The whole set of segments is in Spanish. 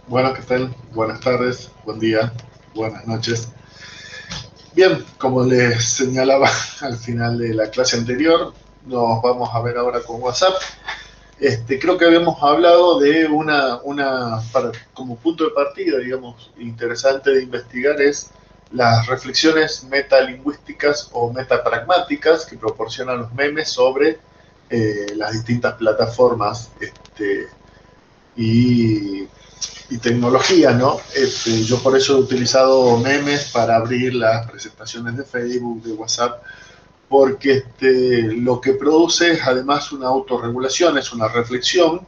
Bueno, ¿qué tal? Buenas tardes, buen día, buenas noches. Bien, como les señalaba al final de la clase anterior, nos vamos a ver ahora con WhatsApp. Creo que habíamos hablado de como punto de partida, digamos, interesante de investigar es las reflexiones metalingüísticas o metapragmáticas que proporcionan los memes sobre las distintas plataformas y y tecnología, ¿no? Yo por eso he utilizado memes para abrir las presentaciones de Facebook, de WhatsApp, porque lo que produce es además una autorregulación, es una reflexión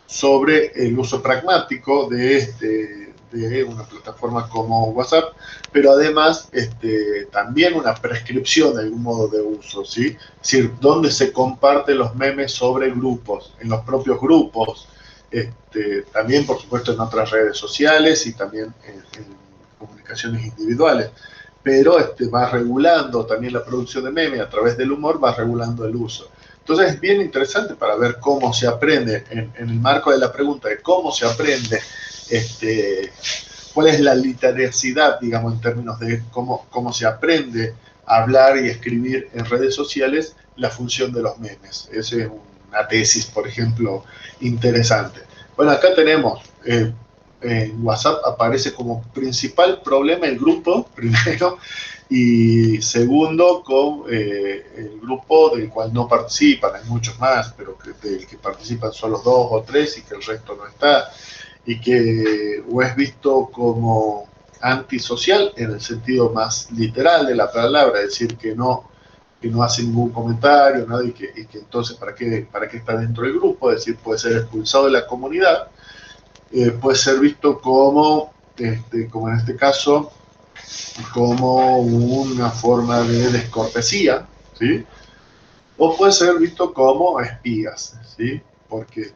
sobre el uso pragmático de una plataforma como WhatsApp, pero además también una prescripción de algún modo de uso, ¿sí? Es decir, dónde se comparten los memes sobre grupos, en los propios grupos, también por supuesto en otras redes sociales y también en comunicaciones individuales, pero va regulando también la producción de memes a través del humor, va regulando el uso. Entonces es bien interesante para ver cómo se aprende, en el marco de la pregunta de cómo se aprende, cuál es la literacidad, digamos, en términos de cómo se aprende a hablar y escribir en redes sociales, la función de los memes. Esa es una tesis, por ejemplo, interesante. Bueno, acá tenemos en WhatsApp aparece como principal problema el grupo, primero, y segundo, con el grupo del cual no participan, hay muchos más, pero del que participan solo 2 o 3 y que el resto no está, y que o es visto como antisocial en el sentido más literal de la palabra, es decir, que no hace ningún comentario, ¿no? Y que entonces, para qué está dentro del grupo? Es decir, puede ser expulsado de la comunidad, puede ser visto como en este caso, como una forma de descortesía, ¿sí? O puede ser visto como espías, ¿sí? Porque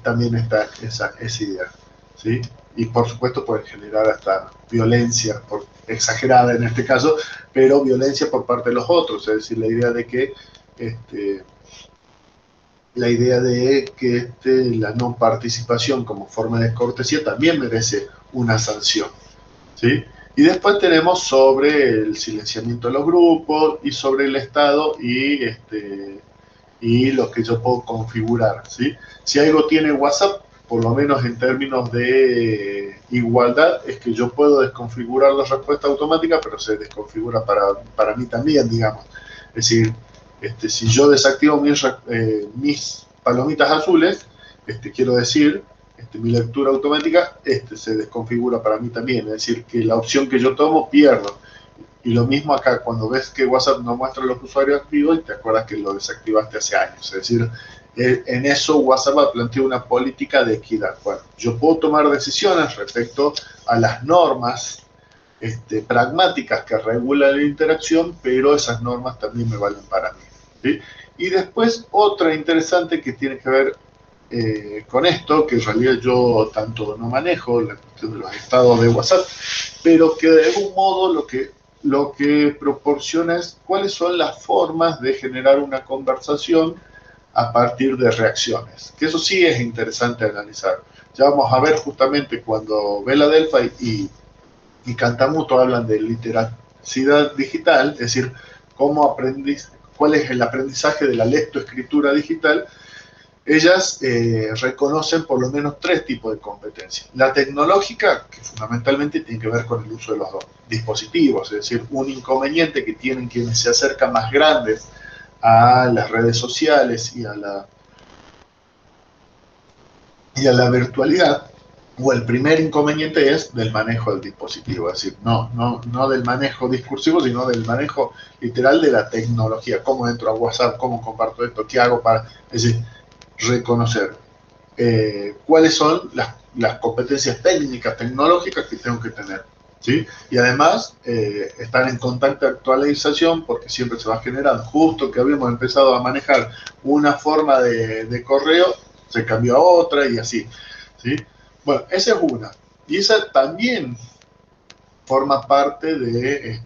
también está esa idea, ¿sí? Y por supuesto puede generar hasta violencia, exagerada en este caso, pero violencia por parte de los otros, es decir, este, la idea de que la no participación como forma de cortesía también merece una sanción, ¿sí? Y después tenemos sobre el silenciamiento de los grupos y sobre el Estado y lo que yo puedo configurar, ¿sí? Si algo tiene WhatsApp, por lo menos en términos de igualdad, es que yo puedo desconfigurar la respuesta automática, pero se desconfigura para mí también, digamos. Es decir, si yo desactivo mis palomitas azules, quiero decir, mi lectura automática se desconfigura para mí también. Es decir, que la opción que yo tomo pierdo. Y lo mismo acá, cuando ves que WhatsApp no muestra los usuarios activos y te acuerdas que lo desactivaste hace años. Es decir, en eso WhatsApp plantea una política de equidad. Bueno, yo puedo tomar decisiones respecto a las normas pragmáticas que regulan la interacción, pero esas normas también me valen para mí, ¿sí? Y después otra interesante que tiene que ver con esto, que en realidad yo tanto no manejo, la cuestión de los estados de WhatsApp, pero que de algún modo lo que proporciona es cuáles son las formas de generar una conversación a partir de reacciones, que eso sí es interesante analizar. Ya vamos a ver justamente cuando Bela Delfa y Cantamuto hablan de literacidad digital, es decir, cuál es el aprendizaje de la lectoescritura digital. Ellas reconocen por lo menos 3 tipos de competencias. La tecnológica, que fundamentalmente tiene que ver con el uso de los dispositivos, es decir, un inconveniente que tienen quienes se acercan más grandes a las redes sociales y a la virtualidad, o el primer inconveniente es del manejo del dispositivo, es decir, no del manejo discursivo, sino del manejo literal de la tecnología, cómo entro a WhatsApp, cómo comparto esto, qué hago para, es decir, reconocer cuáles son las competencias técnicas, tecnológicas que tengo que tener, ¿sí? Y además estar en constante actualización porque siempre se va generando. Justo que habíamos empezado a manejar una forma de correo, se cambió a otra y así, ¿sí? Bueno, esa es una. Y esa también forma parte de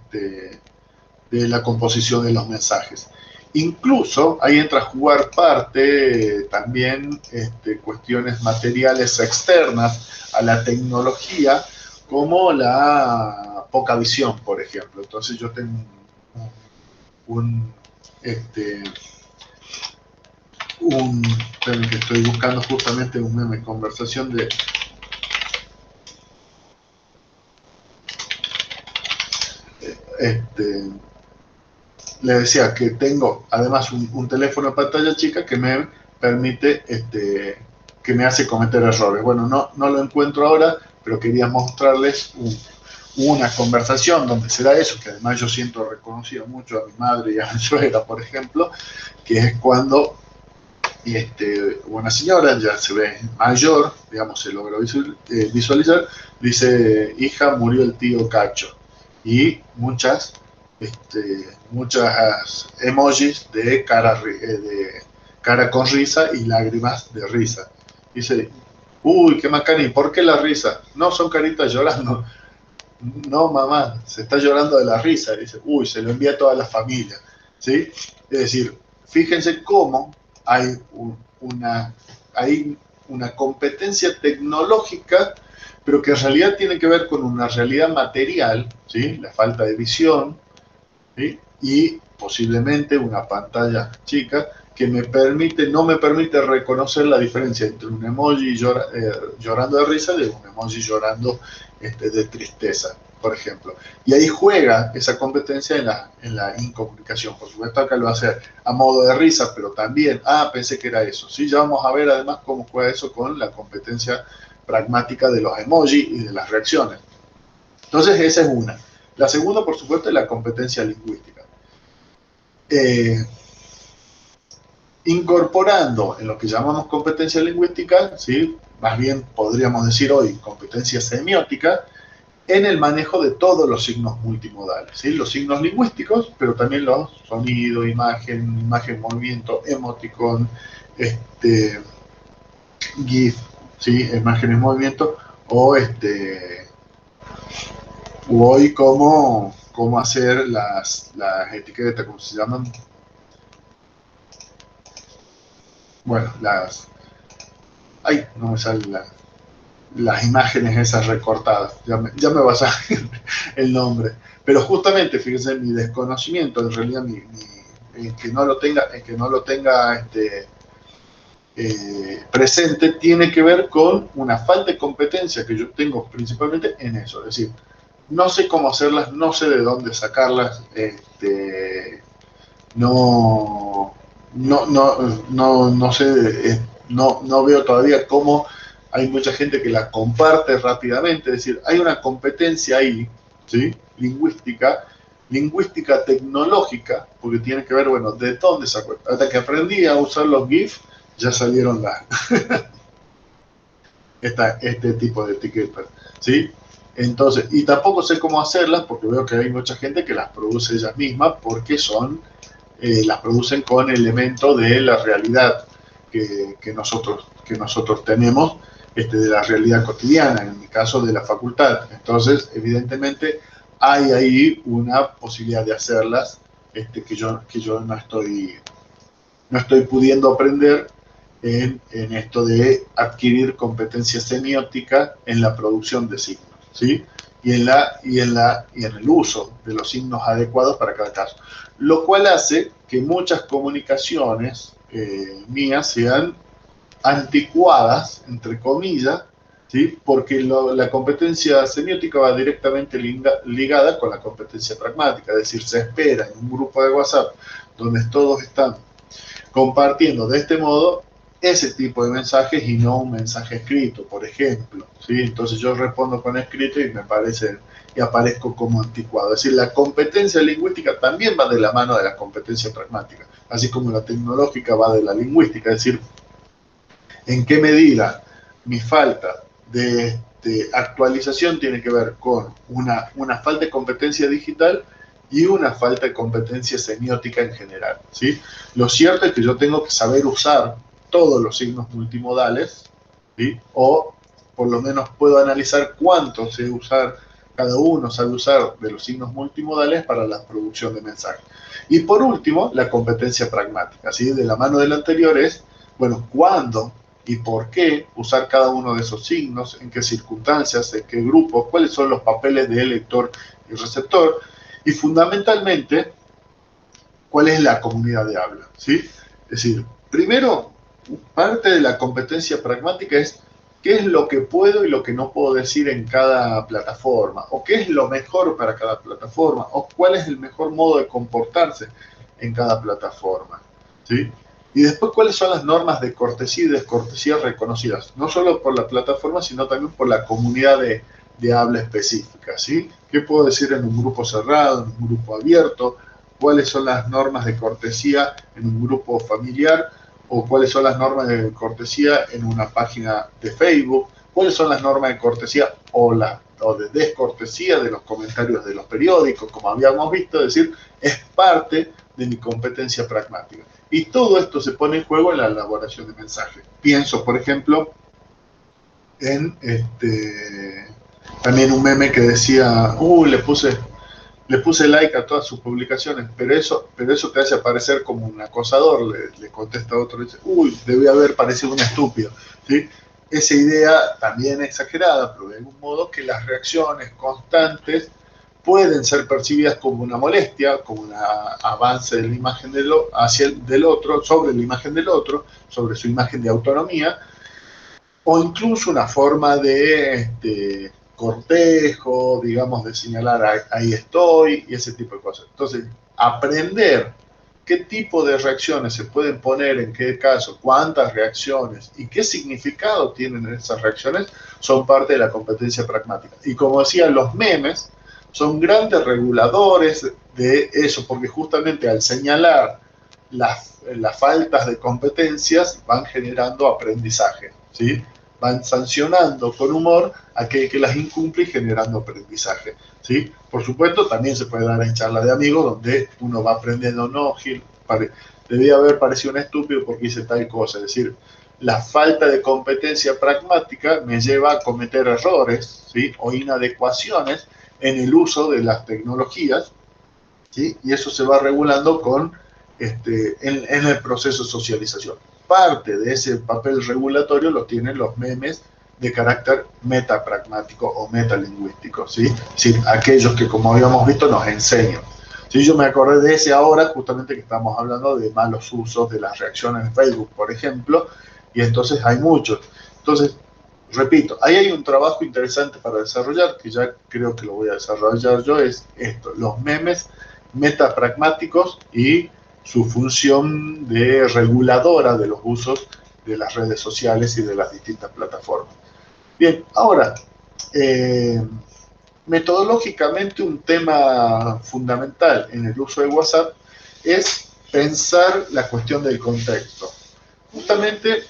la composición de los mensajes. Incluso ahí entra a jugar parte también cuestiones materiales externas a la tecnología, como la poca visión, por ejemplo. Entonces yo tengo un, este, que estoy buscando justamente un meme, conversación de... le decía que tengo además un teléfono de pantalla chica que me permite, que me hace cometer errores. Bueno, no lo encuentro ahora, pero quería mostrarles una conversación donde se da eso, que además yo siento reconocido mucho a mi madre y a mi suegra, por ejemplo, que es cuando una señora ya se ve mayor, digamos, se logra visualizar, dice: hija, murió el tío Cacho. Y muchas emojis de cara con risa y lágrimas de risa. Dice: uy, qué macana, ¿y por qué la risa? No, son caritas llorando. No, mamá, se está llorando de la risa. Dice: uy, se lo envía a toda la familia. ¿Sí? Es decir, fíjense cómo una, hay una competencia tecnológica, pero que en realidad tiene que ver con una realidad material, ¿sí? La falta de visión, ¿sí? Y posiblemente una pantalla chica que no me permite reconocer la diferencia entre un emoji llorando de risa de un emoji llorando de tristeza, por ejemplo. Y ahí juega esa competencia en la incomunicación. Por supuesto, acá lo va a hacer a modo de risa, pero también, pensé que era eso. Sí, ya vamos a ver además cómo juega eso con la competencia pragmática de los emojis y de las reacciones. Entonces, esa es una. La segunda, por supuesto, es la competencia lingüística. Incorporando en lo que llamamos competencia lingüística, ¿sí? Más bien podríamos decir hoy competencia semiótica, en el manejo de todos los signos multimodales, ¿sí? Los signos lingüísticos, pero también los sonido, imagen, movimiento, emoticon, GIF, ¿sí? Imágenes, movimiento, o hoy cómo hacer las etiquetas, ¿cómo se llaman? Bueno, no me salen las imágenes esas recortadas, ya me vas a el nombre. Pero justamente, fíjense, mi desconocimiento, en realidad, que no lo tenga presente, tiene que ver con una falta de competencia que yo tengo principalmente en eso. Es decir, no sé cómo hacerlas, no sé de dónde sacarlas, no sé, no veo todavía cómo hay mucha gente que la comparte rápidamente. Es decir, hay una competencia ahí, ¿sí? Lingüística tecnológica, porque tiene que ver, bueno, de dónde sacó. Hasta que aprendí a usar los GIF, ya salieron este tipo de etiquetas, ¿sí? Entonces, y tampoco sé cómo hacerlas, porque veo que hay mucha gente que las produce ellas mismas, porque las producen con elementos de la realidad que nosotros tenemos, de la realidad cotidiana, en mi caso de la facultad. Entonces, evidentemente, hay ahí una posibilidad de hacerlas, que yo no estoy pudiendo aprender en esto de adquirir competencia semiótica en la producción de signos, ¿sí? Y en el uso de los signos adecuados para cada caso. Lo cual hace que muchas comunicaciones mías sean anticuadas, entre comillas, ¿sí? Porque la competencia semiótica va directamente ligada con la competencia pragmática. Es decir, se espera en un grupo de WhatsApp donde todos están compartiendo de este modo ese tipo de mensajes y no un mensaje escrito, por ejemplo, ¿sí? Entonces yo respondo con escrito y aparezco como anticuado. Es decir, la competencia lingüística también va de la mano de la competencia pragmática, así como la tecnológica va de la lingüística. Es decir, en qué medida mi falta de actualización tiene que ver con una falta de competencia digital y una falta de competencia semiótica en general, ¿sí? Lo cierto es que yo tengo que saber usar todos los signos multimodales, ¿sí? O por lo menos puedo analizar cuánto sé usar cada uno sabe usar de los signos multimodales para la producción de mensajes. Y por último, la competencia pragmática, ¿sí? De la mano del anterior es, bueno, cuándo y por qué usar cada uno de esos signos, en qué circunstancias, en qué grupos, cuáles son los papeles de lector y receptor, y fundamentalmente, cuál es la comunidad de habla, ¿sí? Es decir, primero, parte de la competencia pragmática es qué es lo que puedo y lo que no puedo decir en cada plataforma, o qué es lo mejor para cada plataforma, o cuál es el mejor modo de comportarse en cada plataforma, ¿sí? Y después, cuáles son las normas de cortesía y descortesía reconocidas, no solo por la plataforma, sino también por la comunidad de habla específica, ¿sí? ¿Qué puedo decir en un grupo cerrado, en un grupo abierto? ¿Cuáles son las normas de cortesía en un grupo familiar? ¿O cuáles son las normas de cortesía en una página de Facebook? ¿Cuáles son las normas de cortesía o de descortesía de los comentarios de los periódicos, como habíamos visto? Es decir, es parte de mi competencia pragmática. Y todo esto se pone en juego en la elaboración de mensajes. Pienso, por ejemplo, en también un meme que decía, le puse like a todas sus publicaciones, pero eso te hace aparecer como un acosador, le contesta otro, y dice, debe haber parecido un estúpido, ¿sí? Esa idea también exagerada, pero de algún modo que las reacciones constantes pueden ser percibidas como una molestia, como un avance de la imagen del otro, sobre la imagen del otro, sobre su imagen de autonomía, o incluso una forma de cortejo, digamos, de señalar ahí estoy y ese tipo de cosas. Entonces, aprender qué tipo de reacciones se pueden poner, en qué caso, cuántas reacciones y qué significado tienen esas reacciones, son parte de la competencia pragmática. Y como decía, los memes son grandes reguladores de eso, porque justamente al señalar las faltas de competencias van generando aprendizaje, ¿sí? Van sancionando con humor a aquel que las incumple y generando aprendizaje, ¿sí? Por supuesto, también se puede dar en charla de amigos donde uno va aprendiendo, no, Gil, debía haber parecido un estúpido porque hice tal cosa. Es decir, la falta de competencia pragmática me lleva a cometer errores, ¿sí? O inadecuaciones en el uso de las tecnologías, ¿sí? Y eso se va regulando en el proceso de socialización. Parte de ese papel regulatorio lo tienen los memes de carácter metapragmático o metalingüístico, ¿sí? Es decir, aquellos que, como habíamos visto, nos enseñan. Sí, yo me acordé de ese ahora, justamente que estamos hablando de malos usos de las reacciones de Facebook, por ejemplo, y entonces hay muchos. Entonces, repito, ahí hay un trabajo interesante para desarrollar, que ya creo que lo voy a desarrollar yo, es esto, los memes metapragmáticos y su función de reguladora de los usos de las redes sociales y de las distintas plataformas. Bien, ahora, metodológicamente un tema fundamental en el uso de WhatsApp es pensar la cuestión del contexto. Justamente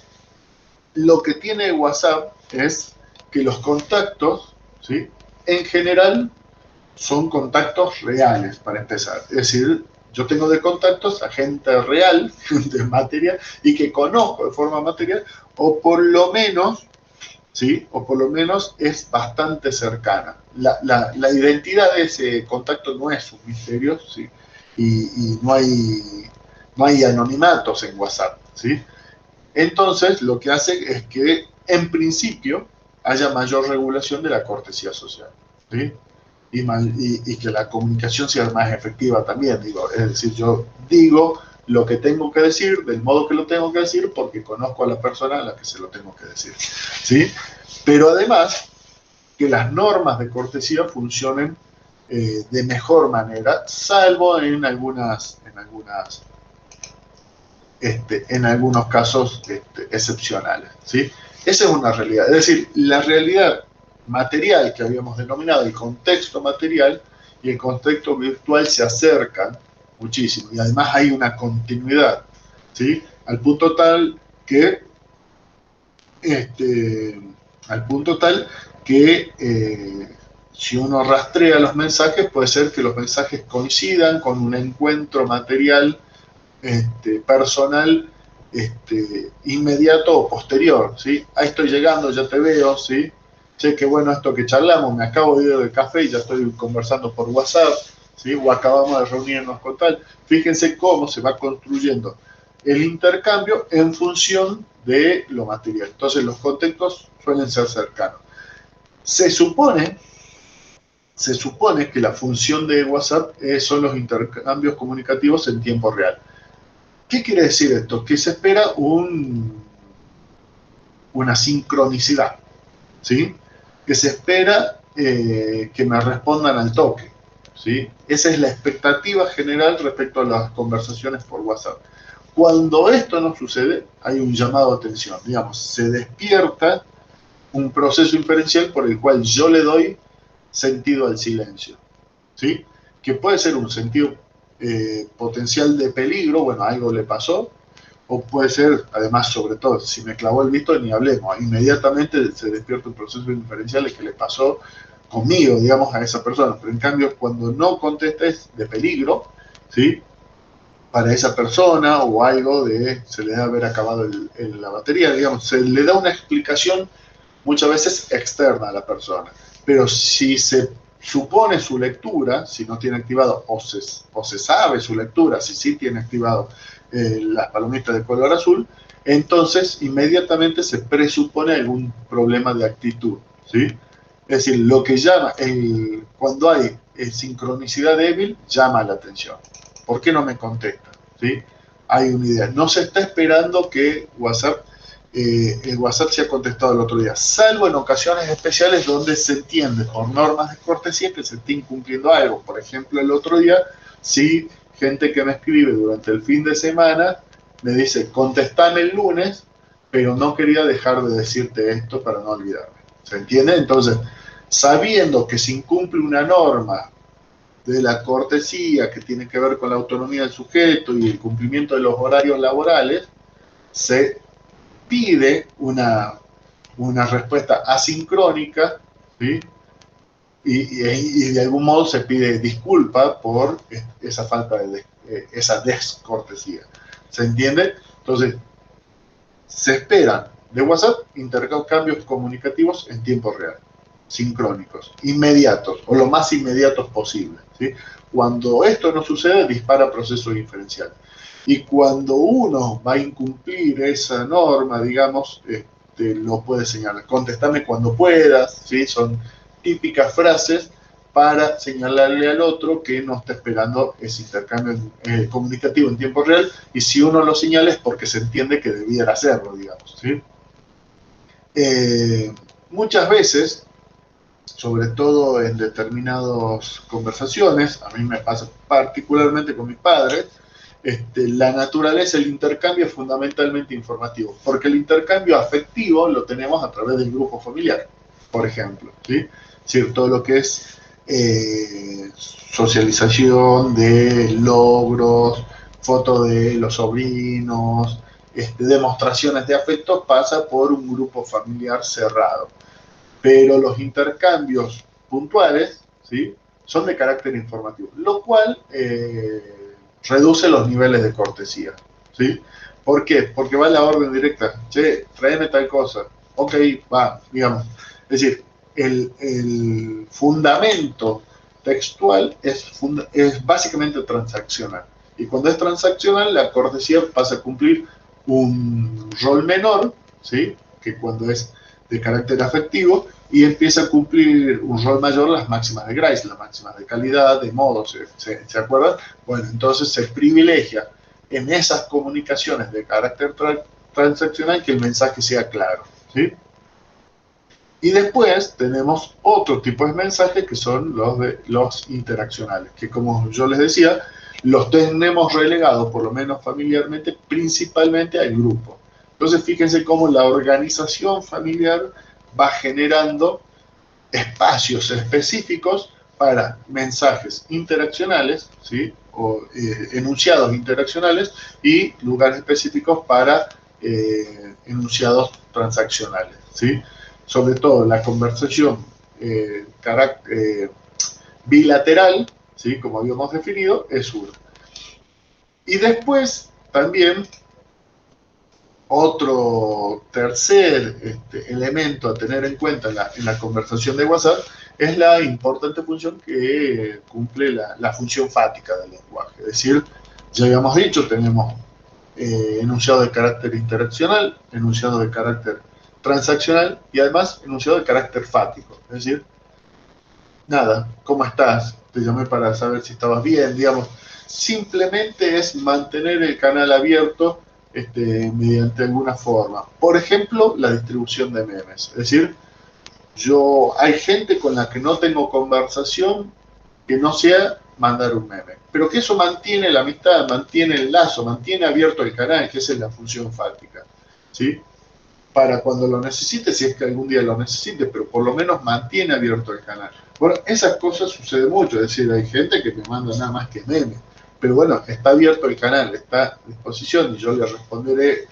lo que tiene WhatsApp es que los contactos, ¿sí?, en general son contactos reales, para empezar. Es decir, yo tengo de contactos a gente real, gente material, y que conozco de forma material, o por lo menos, ¿sí?, o por lo menos es bastante cercana. La identidad de ese contacto no es un misterio, ¿sí?, y no hay anonimatos en WhatsApp, ¿sí? Entonces, lo que hace es que, en principio, haya mayor regulación de la cortesía social, ¿sí? Y que la comunicación sea más efectiva también, digo. Es decir, yo digo lo que tengo que decir, del modo que lo tengo que decir, porque conozco a la persona a la que se lo tengo que decir, ¿sí? Pero además, que las normas de cortesía funcionen de mejor manera, salvo en algunos casos excepcionales, ¿sí? Esa es una realidad. Es decir, la realidad material que habíamos denominado, el contexto material y el contexto virtual se acercan muchísimo. Y además hay una continuidad, ¿sí? Al punto tal que, si uno rastrea los mensajes, puede ser que los mensajes coincidan con un encuentro material personal inmediato o posterior, ¿sí? Ahí estoy llegando, ya te veo, ¿sí? che, qué bueno esto que charlamos, me acabo de ir del café y ya estoy conversando por WhatsApp, ¿sí? O acabamos de reunirnos con tal. Fíjense cómo se va construyendo el intercambio en función de lo material. Entonces los contextos suelen ser cercanos. Se supone, se supone que la función de WhatsApp son los intercambios comunicativos en tiempo real. ¿Qué quiere decir esto? Que se espera una sincronicidad, ¿sí? Que se espera que me respondan al toque, ¿sí? Esa es la expectativa general respecto a las conversaciones por WhatsApp. Cuando esto no sucede, hay un llamado a atención, digamos, se despierta un proceso inferencial por el cual yo le doy sentido al silencio, ¿sí? Que puede ser un sentido potencial de peligro, bueno, algo le pasó, o puede ser, además, sobre todo, si me clavó el visto, ni hablemos, inmediatamente se despierta un proceso inferencial de que le pasó conmigo, digamos, a esa persona. Pero en cambio, cuando no contesta es de peligro, ¿sí? Para esa persona o algo de, se le debe haber acabado la batería, digamos, se le da una explicación muchas veces externa a la persona. Pero si se supone su lectura, si no tiene activado, o se sabe su lectura, si sí tiene activado las palomitas de color azul, entonces inmediatamente se presupone algún problema de actitud, ¿sí? Es decir, lo que llama, cuando hay sincronicidad débil, llama la atención. ¿Por qué no me contesta? ¿Sí? Hay una idea. No se está esperando que WhatsApp el WhatsApp se ha contestado el otro día, salvo en ocasiones especiales donde se entiende por normas de cortesía que se está incumpliendo algo. Por ejemplo, el otro día, si gente que me escribe durante el fin de semana me dice, contestame el lunes, pero no quería dejar de decirte esto para no olvidarme. ¿Se entiende? Entonces, sabiendo que se incumple una norma de la cortesía que tiene que ver con la autonomía del sujeto y el cumplimiento de los horarios laborales, se pide una respuesta asincrónica, ¿sí? Y de algún modo se pide disculpa por esa falta de esa descortesía. ¿Se entiende? Entonces, se esperan de WhatsApp intercambios comunicativos en tiempo real, sincrónicos, inmediatos, o lo más inmediatos posible, ¿sí? Cuando esto no sucede, dispara procesos inferenciales. Y cuando uno va a incumplir esa norma, digamos, lo puede señalar. Contestame cuando puedas, ¿sí? Son típicas frases para señalarle al otro que no está esperando ese intercambio comunicativo en tiempo real, y si uno lo señala es porque se entiende que debiera hacerlo, digamos, ¿sí? Muchas veces, sobre todo en determinadas conversaciones, a mí me pasa particularmente con mis padres, la naturaleza del intercambio es fundamentalmente informativo, porque el intercambio afectivo lo tenemos a través del grupo familiar, por ejemplo, ¿sí? Es decir, todo lo que es socialización de logros, fotos de los sobrinos, demostraciones de afecto, pasa por un grupo familiar cerrado. Pero los intercambios puntuales, ¿sí? Son de carácter informativo, lo cual reduce los niveles de cortesía, ¿sí? ¿Por qué? Porque va la orden directa, che, tráeme tal cosa, ok, va, digamos. Es decir, el fundamento textual es básicamente transaccional. Y cuando es transaccional, la cortesía pasa a cumplir un rol menor, ¿sí? Que cuando es de carácter afectivo, y empieza a cumplir un rol mayor las máximas de Grice, las máximas de calidad, de modo, ¿se acuerdan? Bueno, entonces se privilegia en esas comunicaciones de carácter transaccional que el mensaje sea claro, ¿sí? Y después tenemos otro tipo de mensajes que son los interaccionales, que como yo les decía, los tenemos relegados, por lo menos familiarmente, principalmente al grupo. Entonces fíjense cómo la organización familiar va generando espacios específicos para mensajes interaccionales, ¿sí? O enunciados interaccionales, y lugares específicos para enunciados transaccionales, ¿sí? Sobre todo la conversación bilateral, ¿sí? Como habíamos definido, es uno. Y después también Otro tercer elemento a tener en cuenta en la conversación de WhatsApp es la importante función que cumple la función fática del lenguaje. Es decir, ya habíamos dicho, tenemos enunciado de carácter interaccional, enunciado de carácter transaccional y además enunciado de carácter fático. Es decir, nada, ¿cómo estás? Te llamé para saber si estabas bien, digamos. Simplemente es mantener el canal abierto mediante alguna forma. Por ejemplo, la distribución de memes. Es decir, hay gente con la que no tengo conversación que no sea mandar un meme. Pero que eso mantiene la amistad, mantiene el lazo, mantiene abierto el canal, que esa es la función fática. ¿Sí? Para cuando lo necesite, si es que algún día lo necesite, pero por lo menos mantiene abierto el canal. Bueno, esas cosas suceden mucho, es decir, hay gente que me manda nada más que memes, pero bueno, está abierto el canal, está a disposición y yo le responderé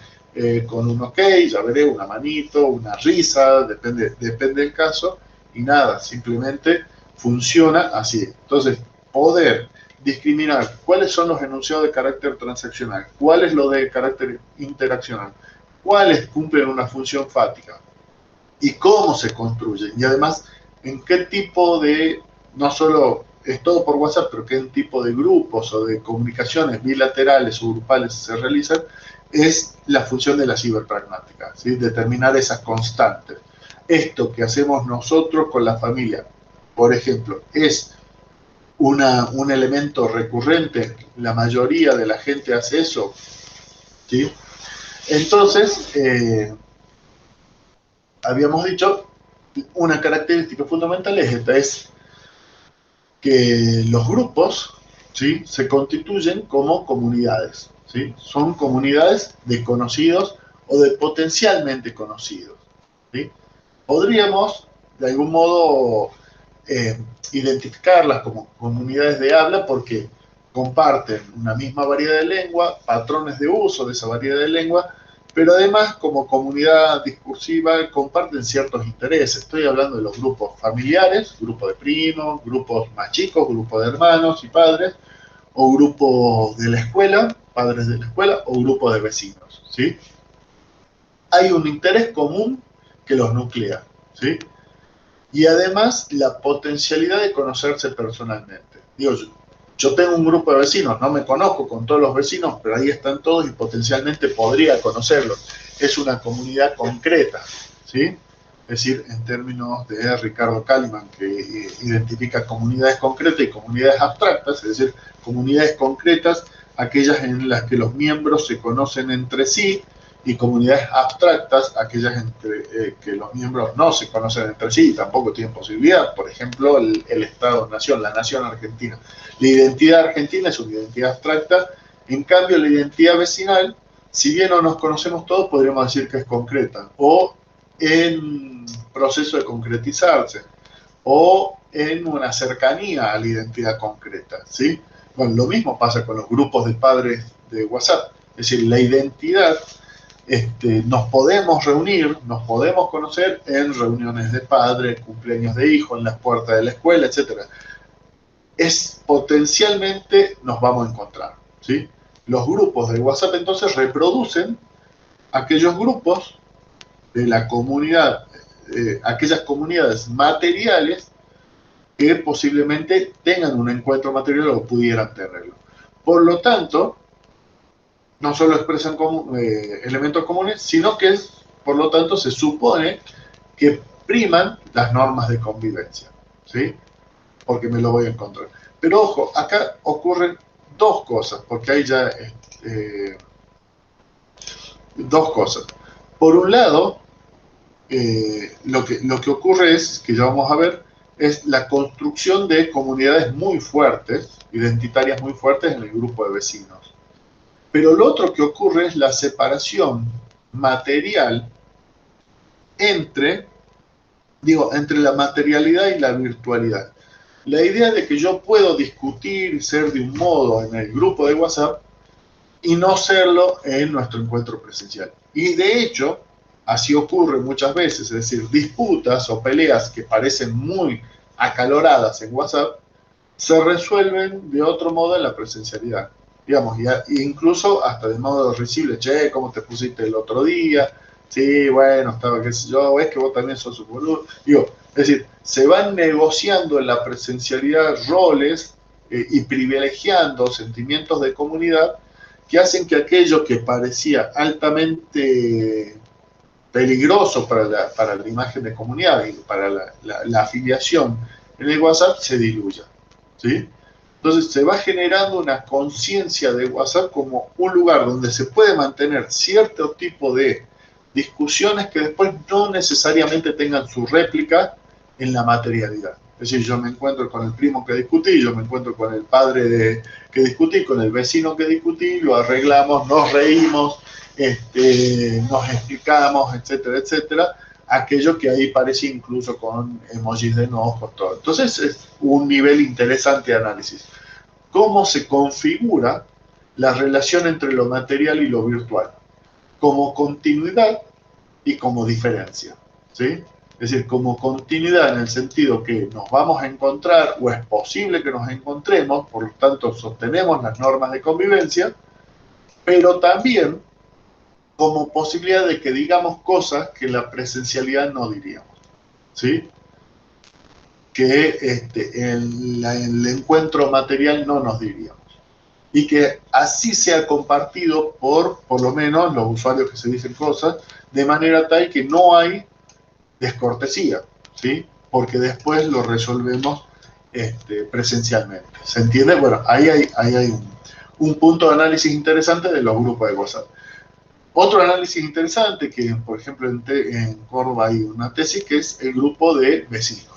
con un ok, ya veré una manito, una risa, depende del caso, y nada, simplemente funciona así. Entonces, poder discriminar cuáles son los enunciados de carácter transaccional, cuál es lo de carácter interaccional, cuáles cumplen una función fática y cómo se construyen. Y además, en qué tipo de, no solo es todo por WhatsApp, pero qué tipo de grupos o de comunicaciones bilaterales o grupales se realizan, es la función de la ciberpragmática, ¿sí? Determinar esas constantes. Esto que hacemos nosotros con la familia, por ejemplo, es un elemento recurrente, la mayoría de la gente hace eso, ¿sí? Entonces, habíamos dicho, una característica fundamental es esta, es que los grupos, ¿sí?, se constituyen como comunidades, ¿sí? Son comunidades de conocidos o de potencialmente conocidos, ¿sí? Podríamos, de algún modo, identificarlas como comunidades de habla porque comparten una misma variedad de lengua, patrones de uso de esa variedad de lengua, pero además como comunidad discursiva comparten ciertos intereses. Estoy hablando de los grupos familiares, grupos de primos, grupos más chicos, grupos de hermanos y padres, o grupos de la escuela, padres de la escuela, o grupos de vecinos, ¿sí? Hay un interés común que los nuclea, ¿sí? Y además la potencialidad de conocerse personalmente. Digo, yo tengo un grupo de vecinos, no me conozco con todos los vecinos, pero ahí están todos y potencialmente podría conocerlos. Es una comunidad concreta, ¿sí? Es decir, en términos de Ricardo Kahneman, que identifica comunidades concretas y comunidades abstractas, es decir, comunidades concretas, aquellas en las que los miembros se conocen entre sí, y comunidades abstractas, aquellas que los miembros no se conocen entre sí y tampoco tienen posibilidad. Por ejemplo, el Estado-Nación, la nación argentina. La identidad argentina es una identidad abstracta, en cambio la identidad vecinal, si bien no nos conocemos todos, podríamos decir que es concreta, o en proceso de concretizarse, o en una cercanía a la identidad concreta, ¿sí? Bueno, lo mismo pasa con los grupos de padres de WhatsApp, es decir, la identidad, nos podemos reunir, nos podemos conocer en reuniones de padres, cumpleaños de hijos, en las puertas de la escuela, etc. Es potencialmente nos vamos a encontrar, ¿sí? Los grupos de WhatsApp entonces reproducen aquellos grupos de la comunidad, aquellas comunidades materiales que posiblemente tengan un encuentro material o pudieran tenerlo. Por lo tanto, no solo expresan elementos comunes, sino que, por lo tanto, se supone que priman las normas de convivencia, ¿sí? Porque me lo voy a encontrar. Pero ojo, acá ocurren dos cosas, porque hay ya dos cosas. Por un lado, lo que ocurre es, que ya vamos a ver, es la construcción de comunidades muy fuertes, identitarias muy fuertes en el grupo de vecinos. Pero lo otro que ocurre es la separación material entre la materialidad y la virtualidad. La idea de que yo puedo discutir y ser de un modo en el grupo de WhatsApp y no serlo en nuestro encuentro presencial. Y de hecho, así ocurre muchas veces, es decir, disputas o peleas que parecen muy acaloradas en WhatsApp se resuelven de otro modo en la presencialidad. digamos, y incluso hasta de modo risible, che, ¿cómo te pusiste el otro día? Sí, bueno, estaba, qué sé yo, es que vos también sos un boludo. Digo, es decir, se van negociando en la presencialidad roles y privilegiando sentimientos de comunidad que hacen que aquello que parecía altamente peligroso para la imagen de comunidad y para la afiliación en el WhatsApp se diluya, ¿sí? Entonces se va generando una conciencia de WhatsApp como un lugar donde se puede mantener cierto tipo de discusiones que después no necesariamente tengan su réplica en la materialidad. Es decir, yo me encuentro con el primo que discutí, yo me encuentro con el padre que discutí, con el vecino que discutí, lo arreglamos, nos reímos, nos explicamos, etcétera, etcétera. Aquello que ahí parece incluso con emojis de enojo, todo. Entonces es un nivel interesante de análisis. ¿Cómo se configura la relación entre lo material y lo virtual? Como continuidad y como diferencia, ¿sí? Es decir, como continuidad en el sentido que nos vamos a encontrar o es posible que nos encontremos, por lo tanto sostenemos las normas de convivencia, pero también como posibilidad de que digamos cosas que en la presencialidad no diríamos, ¿sí? Que en el encuentro material no nos diríamos. Y que así sea compartido por lo menos los usuarios que se dicen cosas, de manera tal que no hay descortesía, ¿sí? Porque después lo resolvemos presencialmente. ¿Se entiende? Bueno, ahí hay un punto de análisis interesante de los grupos de WhatsApp. Otro análisis interesante que, por ejemplo, en Córdoba hay una tesis que es el grupo de vecinos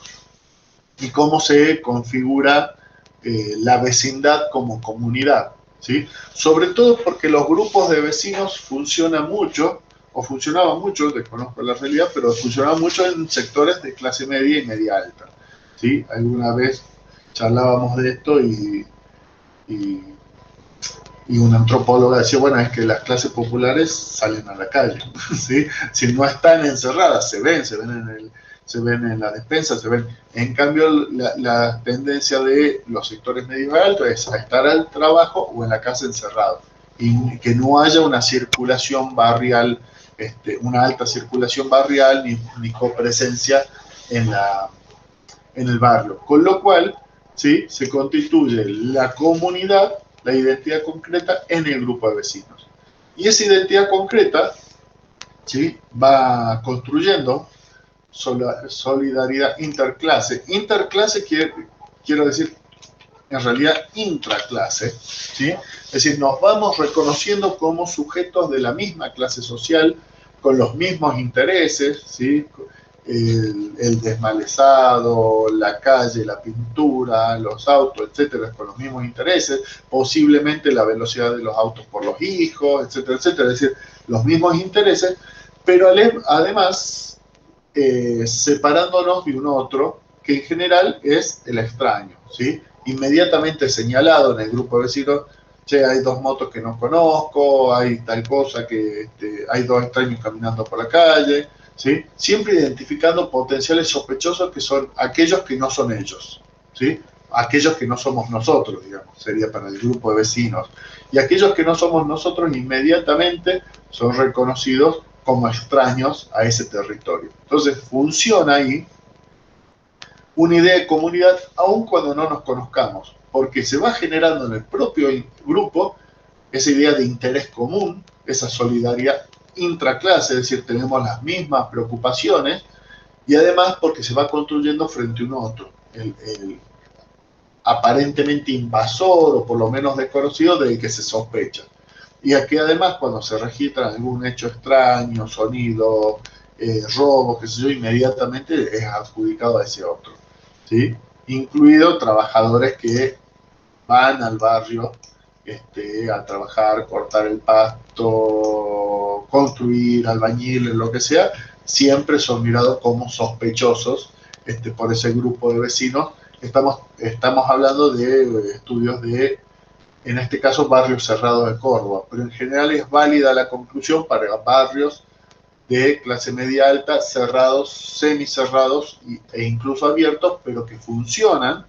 y cómo se configura la vecindad como comunidad, ¿sí? Sobre todo porque los grupos de vecinos funcionan mucho, o funcionaban mucho, desconozco la realidad, pero funcionaban mucho en sectores de clase media y media alta, ¿sí? Alguna vez charlábamos de esto y y una antropóloga decía, bueno, es que las clases populares salen a la calle, ¿sí? Si no están encerradas, se ven en la despensa, se ven. En cambio, la tendencia de los sectores medios altos es a estar al trabajo o en la casa encerrado. Y que no haya una circulación barrial, una alta circulación barrial ni copresencia en, en el barrio. Con lo cual, ¿sí? Se constituye la comunidad, la identidad concreta en el grupo de vecinos. Y esa identidad concreta, ¿sí? Va construyendo solidaridad interclase. Interclase quiero decir, en realidad, intraclase, ¿sí? Es decir, nos vamos reconociendo como sujetos de la misma clase social, con los mismos intereses, ¿sí? El desmalezado, la calle, la pintura, los autos, etcétera, con los mismos intereses, posiblemente la velocidad de los autos por los hijos, etcétera, etcétera, es decir, los mismos intereses, pero además separándonos de un otro que en general es el extraño, ¿sí? Inmediatamente señalado en el grupo de vecinos, che, hay dos motos que no conozco, hay tal cosa que hay dos extraños caminando por la calle, ¿sí? Siempre identificando potenciales sospechosos que son aquellos que no son ellos, ¿sí? Aquellos que no somos nosotros, digamos, sería para el grupo de vecinos. Y aquellos que no somos nosotros inmediatamente son reconocidos como extraños a ese territorio. Entonces funciona ahí una idea de comunidad aun cuando no nos conozcamos, porque se va generando en el propio grupo esa idea de interés común, esa solidaridad intraclase, es decir, tenemos las mismas preocupaciones, y además porque se va construyendo frente a un otro, el aparentemente invasor o por lo menos desconocido del que se sospecha. Y aquí además cuando se registra algún hecho extraño, sonido, robo, qué sé yo, inmediatamente es adjudicado a ese otro, ¿sí? Incluido trabajadores que van al barrio a trabajar, cortar el pasto, construir, albañiles, lo que sea, siempre son mirados como sospechosos por ese grupo de vecinos. Estamos hablando de estudios de, en este caso, barrios cerrados de Córdoba, pero en general es válida la conclusión para barrios de clase media alta, cerrados, semicerrados e incluso abiertos, pero que funcionan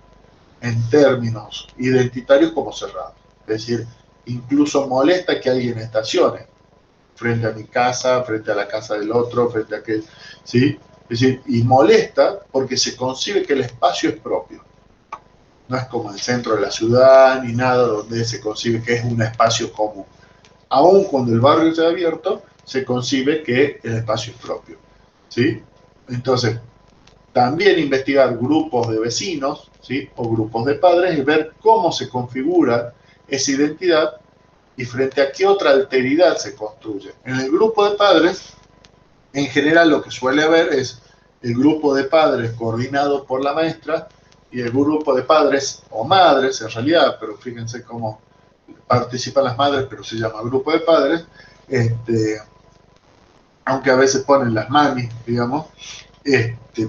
en términos identitarios como cerrados. Es decir, incluso molesta que alguien estacione frente a mi casa, frente a la casa del otro, frente a aquel, ¿sí? Es decir, y molesta porque se concibe que el espacio es propio. No es como el centro de la ciudad ni nada donde se concibe que es un espacio común. Aun cuando el barrio sea abierto, se concibe que el espacio es propio, ¿sí? Entonces, también investigar grupos de vecinos, ¿sí? O grupos de padres y ver cómo se configura esa identidad y frente a qué otra alteridad se construye. En el grupo de padres, en general lo que suele haber es el grupo de padres coordinado por la maestra y el grupo de padres o madres, en realidad, pero fíjense cómo participan las madres, pero se llama grupo de padres, aunque a veces ponen las mamis, digamos,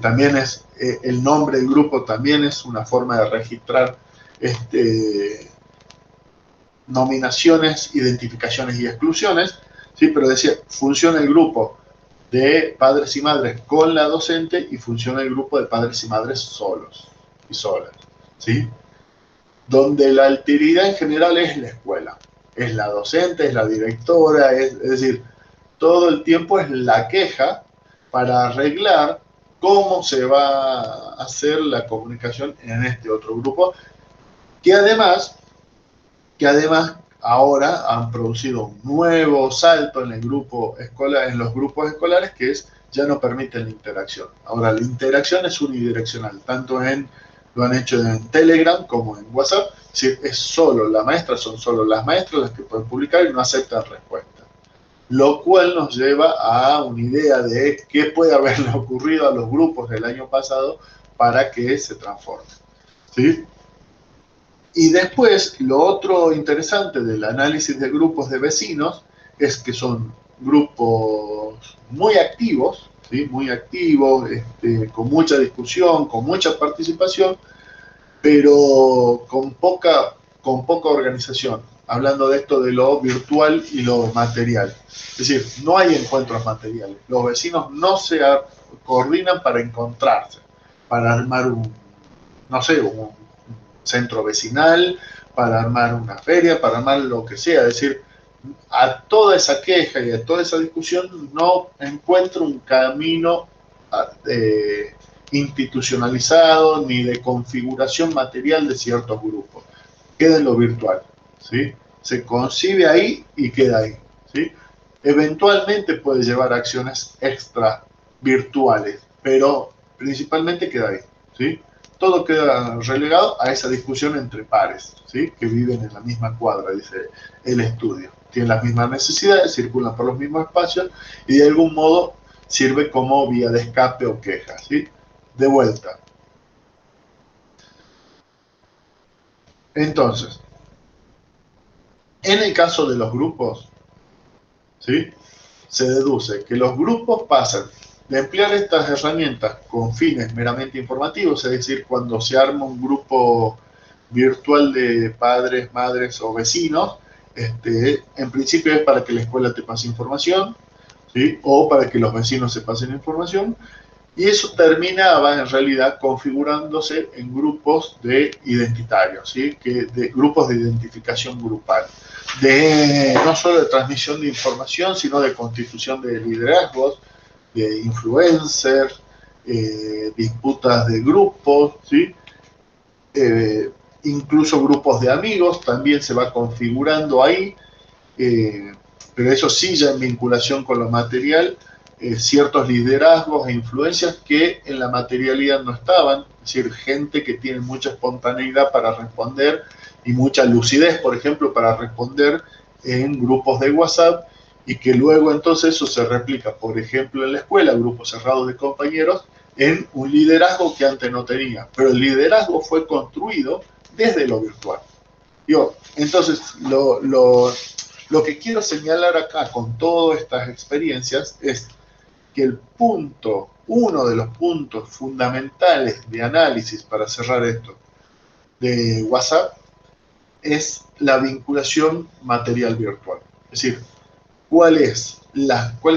también es, el nombre del grupo también es una forma de registrar nominaciones, identificaciones y exclusiones, ¿sí? Pero decía, funciona el grupo de padres y madres con la docente y funciona el grupo de padres y madres solos y solas, ¿sí? Donde la alteridad en general es la escuela, es la docente, es la directora, es decir, todo el tiempo es la queja para arreglar cómo se va a hacer la comunicación en este otro grupo, que además ahora han producido un nuevo salto en el grupo escolar, en los grupos escolares, que es ya no permiten la interacción. Ahora la interacción es unidireccional, tanto lo han hecho en Telegram como en WhatsApp, es decir, es solo la maestra, son solo las maestras las que pueden publicar y no aceptan respuesta. Lo cual nos lleva a una idea de qué puede haberle ocurrido a los grupos del año pasado para que se transformen, ¿sí? Y después, lo otro interesante del análisis de grupos de vecinos es que son grupos muy activos, ¿sí? Muy activos, con mucha discusión, con mucha participación, pero con poca organización, hablando de esto de lo virtual y lo material. Es decir, no hay encuentros materiales. Los vecinos no se coordinan para encontrarse, para armar no sé, un centro vecinal, para armar una feria, para armar lo que sea. Es decir, a toda esa queja y a toda esa discusión no encuentro un camino institucionalizado ni de configuración material de ciertos grupos. Queda en lo virtual, ¿sí? Se concibe ahí y queda ahí, ¿sí? Eventualmente puede llevar acciones extra virtuales, pero principalmente queda ahí, ¿sí? Todo queda relegado a esa discusión entre pares, ¿sí? Que viven en la misma cuadra, dice el estudio. Tienen las mismas necesidades, circulan por los mismos espacios y de algún modo sirve como vía de escape o queja, ¿sí? De vuelta. Entonces, en el caso de los grupos, ¿sí? Se deduce que los grupos pasan de emplear estas herramientas con fines meramente informativos, es decir, cuando se arma un grupo virtual de padres, madres o vecinos, en principio es para que la escuela te pase información, ¿sí? O para que los vecinos se pasen información, y eso terminaba en realidad configurándose en grupos de identitarios, ¿sí? De grupos de identificación grupal, no solo de transmisión de información, sino de constitución de liderazgos, de influencers, disputas de grupos, ¿sí? Incluso grupos de amigos también se va configurando ahí, pero eso sí ya en vinculación con lo material, ciertos liderazgos e influencias que en la materialidad no estaban, es decir, gente que tiene mucha espontaneidad para responder y mucha lucidez, por ejemplo, para responder en grupos de WhatsApp y que luego entonces eso se replica, por ejemplo, en la escuela, grupos cerrados de compañeros, en un liderazgo que antes no tenía, pero el liderazgo fue construido desde lo virtual. Entonces, lo que quiero señalar acá con todas estas experiencias es que uno de los puntos fundamentales de análisis para cerrar esto de WhatsApp es la vinculación material virtual. Es decir, cuáles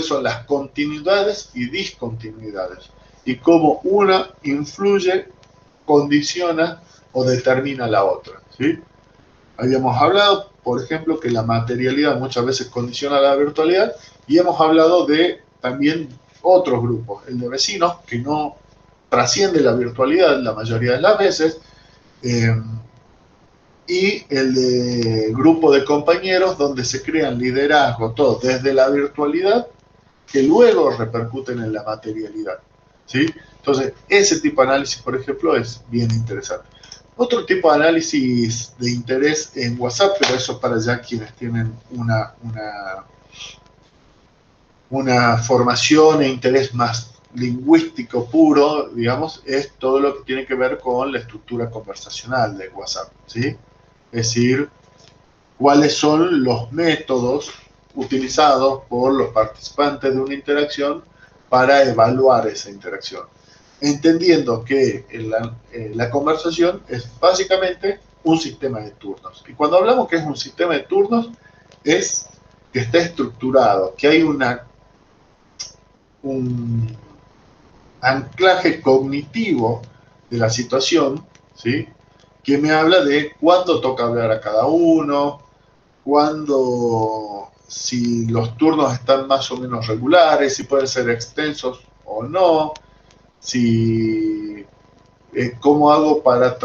son las continuidades y discontinuidades y cómo una influye, condiciona o determina la otra, ¿sí? Habíamos hablado por ejemplo, que la materialidad muchas veces condiciona la virtualidad, y hemos hablado de también otros grupos, el de vecinos, que no trasciende la virtualidad la mayoría de las veces, eh, y el de grupo de compañeros donde se crean liderazgos, todo desde la virtualidad, que luego repercuten en la materialidad, ¿sí? Entonces, ese tipo de análisis, por ejemplo, es bien interesante. Otro tipo de análisis de interés en WhatsApp, pero eso para ya quienes tienen una formación e interés más lingüístico puro, digamos, es todo lo que tiene que ver con la estructura conversacional de WhatsApp, ¿sí? Es decir, cuáles son los métodos utilizados por los participantes de una interacción para evaluar esa interacción, entendiendo que la conversación es básicamente un sistema de turnos. Y cuando hablamos que es un sistema de turnos, es que está estructurado, que hay un anclaje cognitivo de la situación, ¿sí? Que me habla de cuándo toca hablar a cada uno, cuándo, si los turnos están más o menos regulares, si pueden ser extensos o no, si cómo hago para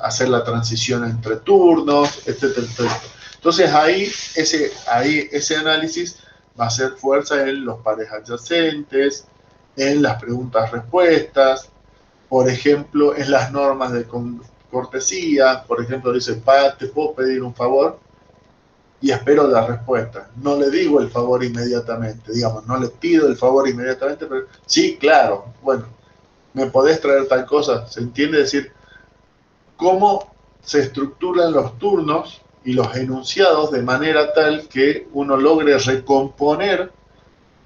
hacer la transición entre turnos, etcétera, etcétera. Entonces ahí ese análisis va a hacer fuerza en los pares adyacentes, en las preguntas-respuestas, por ejemplo, en las normas de cortesía, por ejemplo, dice, ¿te puedo pedir un favor? Y espero la respuesta. No le digo el favor inmediatamente, digamos, no le pido el favor inmediatamente, pero sí, claro, bueno, ¿me podés traer tal cosa? ¿Se entiende? Es decir, cómo se estructuran los turnos y los enunciados de manera tal que uno logre recomponer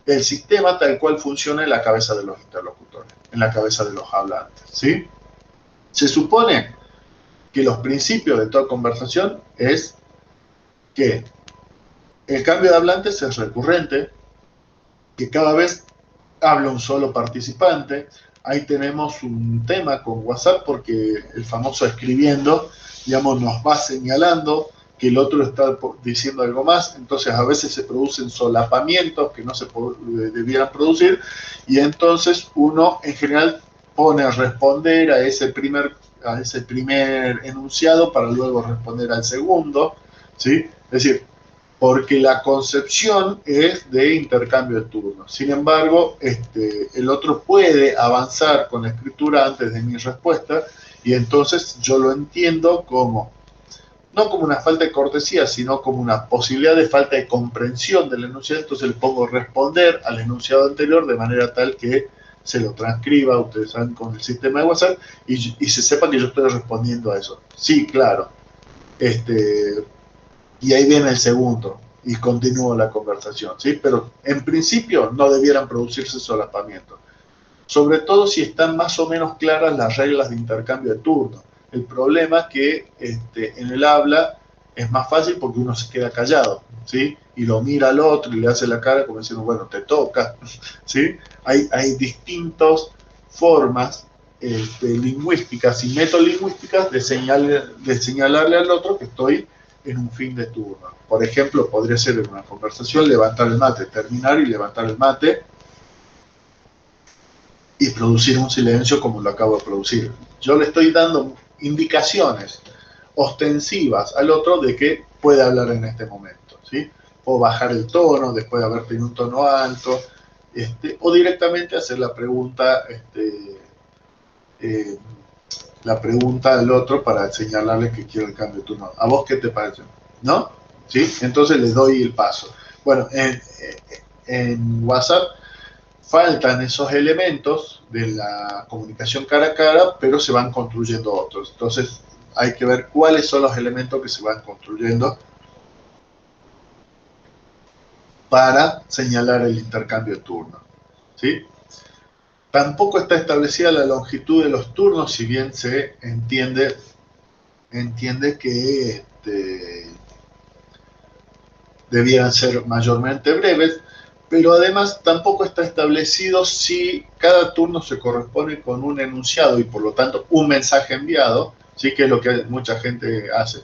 el sistema tal cual funciona en la cabeza de los interlocutores, en la cabeza de los hablantes, ¿sí? Se supone que los principios de toda conversación es que el cambio de hablantes es recurrente, que cada vez habla un solo participante. Ahí tenemos un tema con WhatsApp porque el famoso escribiendo, digamos, nos va señalando que el otro está diciendo algo más, entonces a veces se producen solapamientos que no se debieran producir, y entonces uno en general pone a responder a ese primer enunciado para luego responder al segundo, ¿sí? Es decir, porque la concepción es de intercambio de turnos. Sin embargo, el otro puede avanzar con la escritura antes de mi respuesta, y entonces yo lo entiendo como, no como una falta de cortesía, sino como una posibilidad de falta de comprensión del enunciado. Entonces le pongo responder al enunciado anterior de manera tal que se lo transcriba, ustedes saben, con el sistema de WhatsApp, y se sepa que yo estoy respondiendo a eso. Sí, claro. Y ahí viene el segundo y continúo la conversación, ¿sí? Pero en principio no debieran producirse solapamientos, sobre todo si están más o menos claras las reglas de intercambio de turno. El problema es que en el habla es más fácil porque uno se queda callado, ¿sí? Y lo mira al otro y le hace la cara como diciendo, bueno, te toca, ¿sí? Hay distintas formas lingüísticas y metolingüísticas de señalarle al otro que estoy en un fin de turno. Por ejemplo, podría ser en una conversación levantar el mate, terminar y levantar el mate y producir un silencio como lo acabo de producir. Yo le estoy dando indicaciones ostensivas al otro de que puede hablar en este momento, ¿sí? O bajar el tono después de haber tenido un tono alto, o directamente hacer eh, la pregunta al otro para señalarle que quiero el cambio de turno. ¿A vos qué te parece? ¿No? ¿Sí? Entonces les doy el paso. Bueno, en WhatsApp faltan esos elementos de la comunicación cara a cara, pero se van construyendo otros. Entonces hay que ver cuáles son los elementos que se van construyendo para señalar el intercambio de turnos, ¿sí? Tampoco está establecida la longitud de los turnos, si bien se entiende que debieran ser mayormente breves, pero además tampoco está establecido si cada turno se corresponde con un enunciado y por lo tanto un mensaje enviado, ¿sí? Que es lo que mucha gente hace.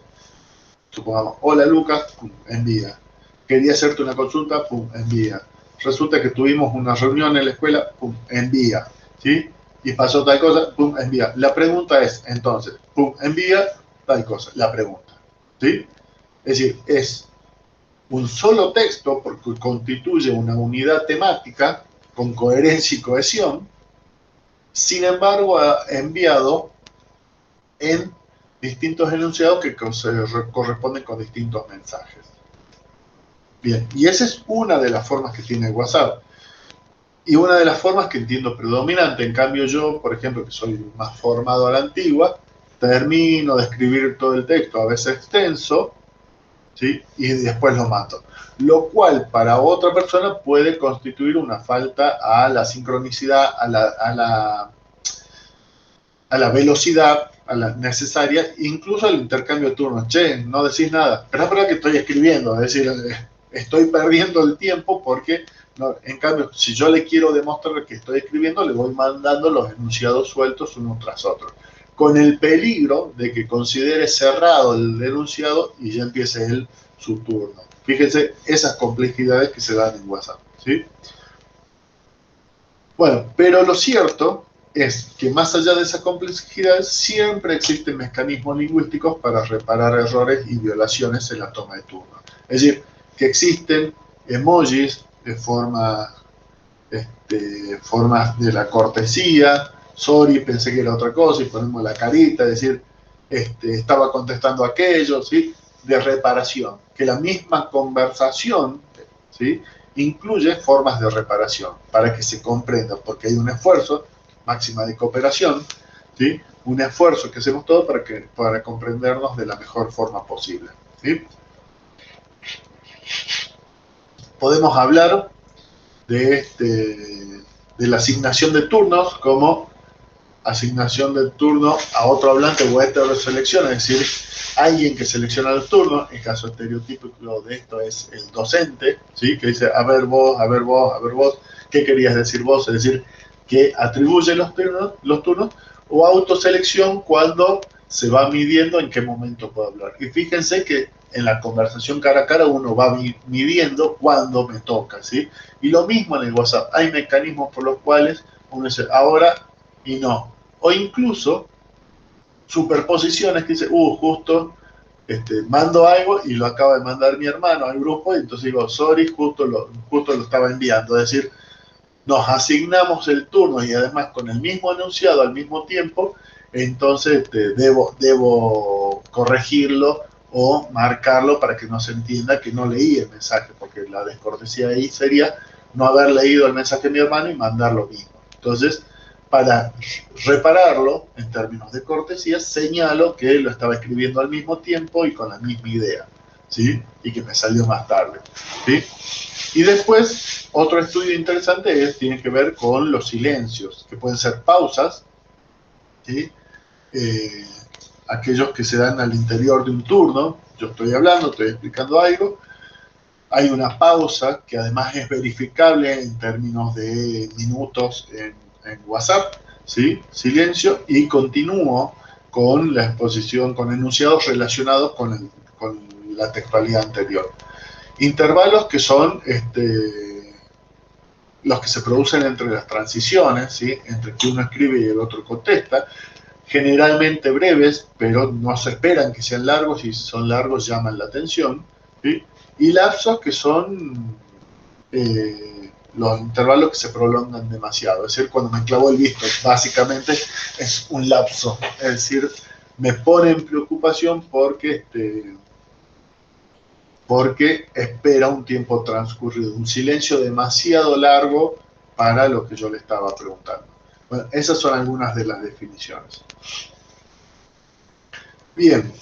Supongamos, hola Lucas, pum, envía. Quería hacerte una consulta, pum, envía. Resulta que tuvimos una reunión en la escuela, pum, envía. ¿Sí? Y pasó tal cosa, pum, envía. La pregunta es, entonces, pum, envía tal cosa, la pregunta. ¿Sí? Es decir, es un solo texto porque constituye una unidad temática con coherencia y cohesión, sin embargo, ha enviado en distintos enunciados que corresponden con distintos mensajes. Bien, y esa es una de las formas que tiene WhatsApp. Y una de las formas que entiendo predominante. En cambio yo, por ejemplo, que soy más formado a la antigua, termino de escribir todo el texto, a veces extenso, ¿sí? Y después lo mato. Lo cual para otra persona puede constituir una falta a la sincronicidad, a la velocidad, a la necesaria, incluso al intercambio de turnos. Che, no decís nada, pero es verdad que estoy escribiendo, es decir, estoy perdiendo el tiempo porque, no, en cambio, si yo le quiero demostrar que estoy escribiendo, le voy mandando los enunciados sueltos uno tras otro, con el peligro de que considere cerrado el enunciado y ya empiece él su turno. Fíjense esas complejidades que se dan en WhatsApp, ¿sí? Bueno, pero lo cierto es que más allá de esa complejidad, siempre existen mecanismos lingüísticos para reparar errores y violaciones en la toma de turno. Es decir, que existen emojis de formas de la cortesía, sorry, pensé que era otra cosa, y ponemos la carita, es decir, estaba contestando aquello, ¿sí? De reparación, que la misma conversación, ¿sí? Incluye formas de reparación para que se comprenda, porque hay un esfuerzo, máxima de cooperación, ¿sí? Un esfuerzo que hacemos todos para comprendernos de la mejor forma posible, ¿sí? Podemos hablar de la asignación de turnos como asignación de turno a otro hablante o heteroselección, es decir, alguien que selecciona los turnos. El caso estereotípico de esto es el docente, ¿sí? Que dice, a ver vos, a ver vos, a ver vos, ¿qué querías decir vos? Es decir, que atribuye los turnos, o autoselección cuando se va midiendo en qué momento puedo hablar. Y fíjense que en la conversación cara a cara uno va midiendo cuándo me toca, ¿sí? Y lo mismo en el WhatsApp, hay mecanismos por los cuales uno dice ahora y no. O incluso superposiciones que dice, justo mando algo y lo acaba de mandar mi hermano al grupo, y entonces digo, sorry, justo lo estaba enviando. Es decir, nos asignamos el turno y además con el mismo enunciado al mismo tiempo, entonces debo corregirlo o marcarlo para que no se entienda que no leí el mensaje, porque la descortesía ahí sería no haber leído el mensaje de mi hermano y mandar lo mismo. Entonces, para repararlo en términos de cortesía, señalo que lo estaba escribiendo al mismo tiempo y con la misma idea, ¿sí? Y que me salió más tarde, ¿sí? Y después, otro estudio interesante tiene que ver con los silencios, que pueden ser pausas, ¿sí? Aquellos que se dan al interior de un turno. Yo estoy hablando, estoy explicando algo, hay una pausa que además es verificable en términos de minutos en WhatsApp, ¿sí? Silencio, y continúo con la exposición, con enunciados relacionados con la textualidad anterior. Intervalos que son los que se producen entre las transiciones, ¿sí? Entre que uno escribe y el otro contesta, generalmente breves, pero no se esperan que sean largos, y si son largos llaman la atención, ¿sí? Y lapsos que son los intervalos que se prolongan demasiado, es decir, cuando me clavo el visto, básicamente es un lapso, es decir, me pone en preocupación porque espera un tiempo transcurrido, un silencio demasiado largo para lo que yo le estaba preguntando. Bueno, esas son algunas de las definiciones. Bien.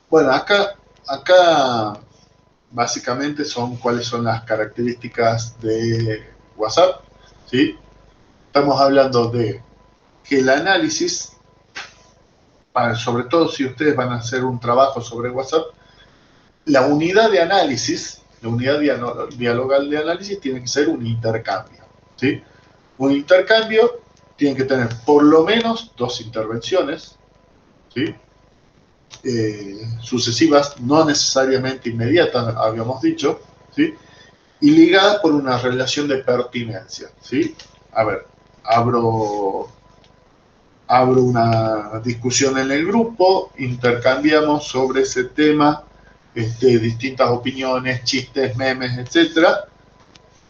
Bueno, acá básicamente son cuáles son las características de WhatsApp, ¿sí? Estamos hablando de que el análisis, sobre todo si ustedes van a hacer un trabajo sobre WhatsApp, la unidad de análisis, la unidad dialogal de análisis tiene que ser un intercambio, ¿sí? Un intercambio tiene que tener por lo menos dos intervenciones, ¿sí? Sucesivas, no necesariamente inmediatas, habíamos dicho, ¿sí? Y ligadas por una relación de pertinencia, ¿sí? A ver, abro, abro una discusión en el grupo, intercambiamos sobre ese tema distintas opiniones, chistes, memes, etcétera,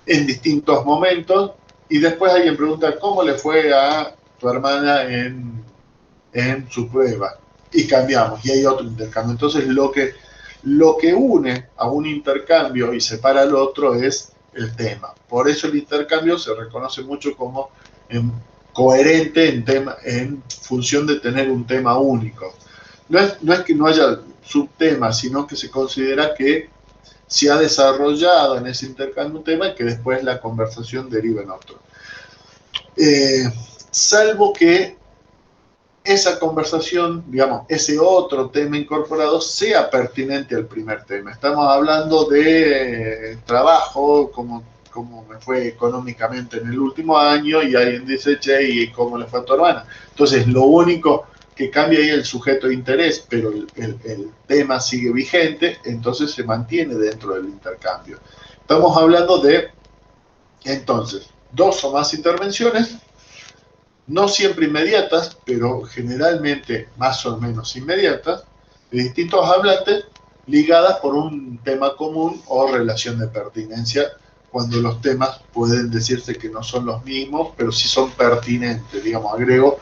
en distintos momentos, y después alguien pregunta cómo le fue a tu hermana en su prueba, y cambiamos, y hay otro intercambio. Entonces lo que une a un intercambio y separa al otro es el tema. Por eso el intercambio se reconoce mucho como coherente en función de tener un tema único. No es que no haya subtemas, sino que se considera que se ha desarrollado en ese intercambio un tema y que después la conversación deriva en otro. Salvo que esa conversación, digamos, ese otro tema incorporado sea pertinente al primer tema. Estamos hablando de trabajo, cómo me fue económicamente en el último año, y alguien dice, che, ¿y cómo le fue a tu hermana? Entonces, lo único que cambia ahí es el sujeto de interés, pero el tema sigue vigente, entonces se mantiene dentro del intercambio. Estamos hablando de, entonces, dos o más intervenciones, no siempre inmediatas, pero generalmente más o menos inmediatas, de distintos hablantes, ligadas por un tema común o relación de pertinencia, cuando los temas pueden decirse que no son los mismos, pero sí son pertinentes, digamos, agrego.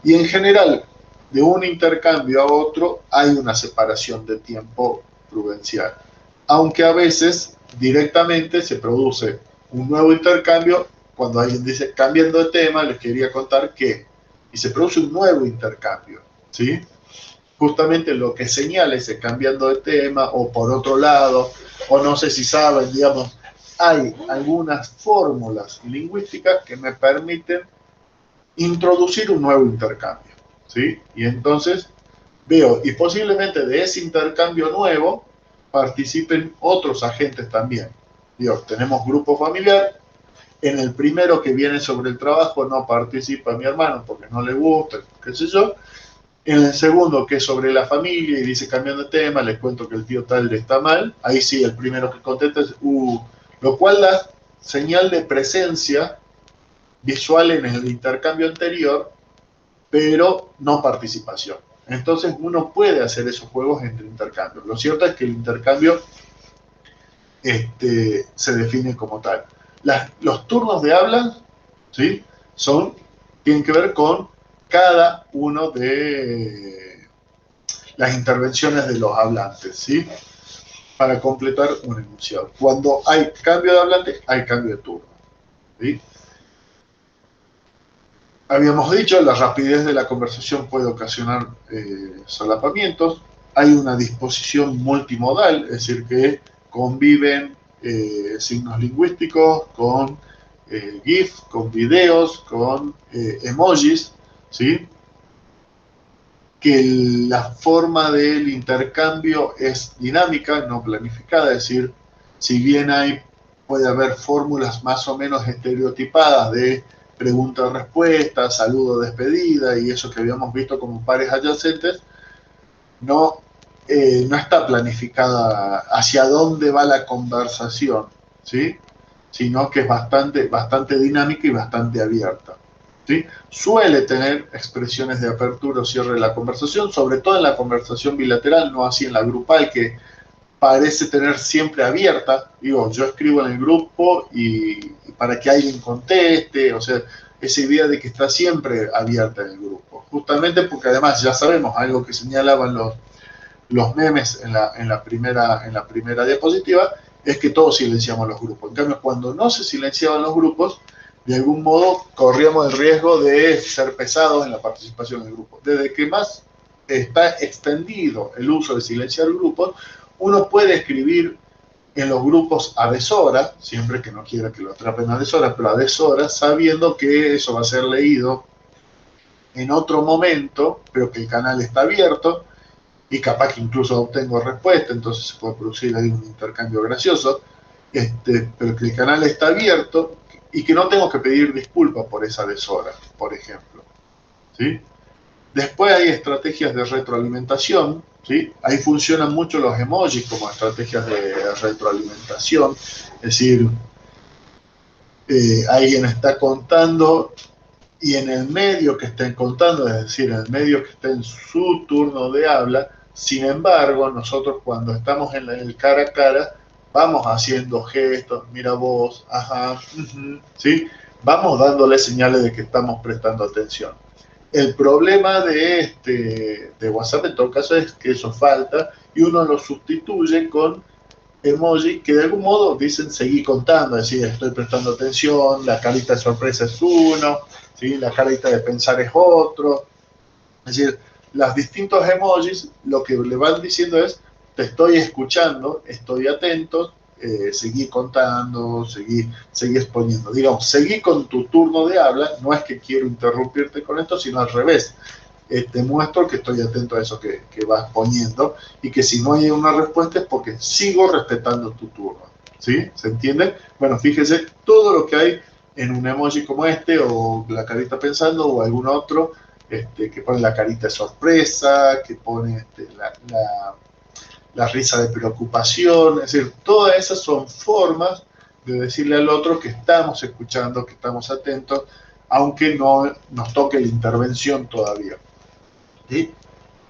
Y en general, de un intercambio a otro, hay una separación de tiempo prudencial, aunque a veces directamente se produce un nuevo intercambio. Cuando alguien dice, cambiando de tema, les quería contar que, y se produce un nuevo intercambio, ¿sí? Justamente lo que señala ese cambiando de tema, o por otro lado, o no sé si saben, digamos, hay algunas fórmulas lingüísticas que me permiten introducir un nuevo intercambio, ¿sí? Y entonces veo, y posiblemente de ese intercambio nuevo participen otros agentes también. Digo, tenemos grupo familiar. En el primero que viene sobre el trabajo no participa mi hermano porque no le gusta, qué sé yo. En el segundo, que es sobre la familia y dice cambiando de tema, les cuento que el tío tal le está mal. Ahí sí, el primero que contesta es lo cual da señal de presencia visual en el intercambio anterior, pero no participación. Entonces uno puede hacer esos juegos entre intercambios. Lo cierto es que el intercambio se define como tal. Los turnos de habla, ¿sí? Tienen que ver con cada uno de las intervenciones de los hablantes, ¿sí? Para completar un enunciado. Cuando hay cambio de hablante, hay cambio de turno, ¿sí? Habíamos dicho, la rapidez de la conversación puede ocasionar solapamientos. Hay una disposición multimodal, es decir, que conviven signos lingüísticos con GIF, con videos, con emojis, ¿sí? Que la forma del intercambio es dinámica, no planificada, es decir, si bien puede haber fórmulas más o menos estereotipadas de pregunta-respuesta, saludo-despedida y eso que habíamos visto como pares adyacentes, no, no está planificada hacia dónde va la conversación, ¿sí? Sino que es bastante dinámica y bastante abierta, ¿sí? Suele tener expresiones de apertura o cierre de la conversación, sobre todo en la conversación bilateral, no así en la grupal, que parece tener siempre abierta. Digo, yo escribo en el grupo y para que alguien conteste, o sea, esa idea de que está siempre abierta en el grupo. Justamente porque además ya sabemos algo que señalaban los memes en la primera diapositiva, es que todos silenciamos los grupos. En cambio, cuando no se silenciaban los grupos, de algún modo corríamos el riesgo de ser pesados en la participación del grupo. Desde que más está extendido el uso de silenciar grupos, uno puede escribir en los grupos a deshora, siempre que no quiera que lo atrapen a deshora, pero a deshora, sabiendo que eso va a ser leído en otro momento, pero que el canal está abierto, y capaz que incluso obtengo respuesta, entonces se puede producir ahí un intercambio gracioso, pero que el canal está abierto y que no tengo que pedir disculpas por esa deshora, por ejemplo, ¿sí? Después hay estrategias de retroalimentación, ¿sí? Ahí funcionan mucho los emojis como estrategias de retroalimentación, es decir, alguien está contando y en el medio que estén contando, es decir, en el medio que esté en su turno de habla, sin embargo, nosotros cuando estamos en el cara a cara, vamos haciendo gestos, mira vos, ajá, ¿sí? Vamos dándole señales de que estamos prestando atención. El problema de WhatsApp en todo caso es que eso falta y uno lo sustituye con emoji que de algún modo dicen seguir contando, es decir, estoy prestando atención, la carita de sorpresa es uno, ¿sí? La carita de pensar es otro. Es decir, los distintos emojis lo que le van diciendo es, te estoy escuchando, estoy atento, seguí contando, seguí exponiendo. Digamos, seguí con tu turno de habla, no es que quiero interrumpirte con esto, sino al revés. Te muestro que estoy atento a eso que vas poniendo y que si no hay una respuesta es porque sigo respetando tu turno. ¿Sí? ¿Se entiende? Bueno, fíjese todo lo que hay en un emoji como este o la carita pensando o algún otro que pone la carita de sorpresa, que pone la risa de preocupación, es decir, todas esas son formas de decirle al otro que estamos escuchando, que estamos atentos, aunque no nos toque la intervención todavía. ¿Sí?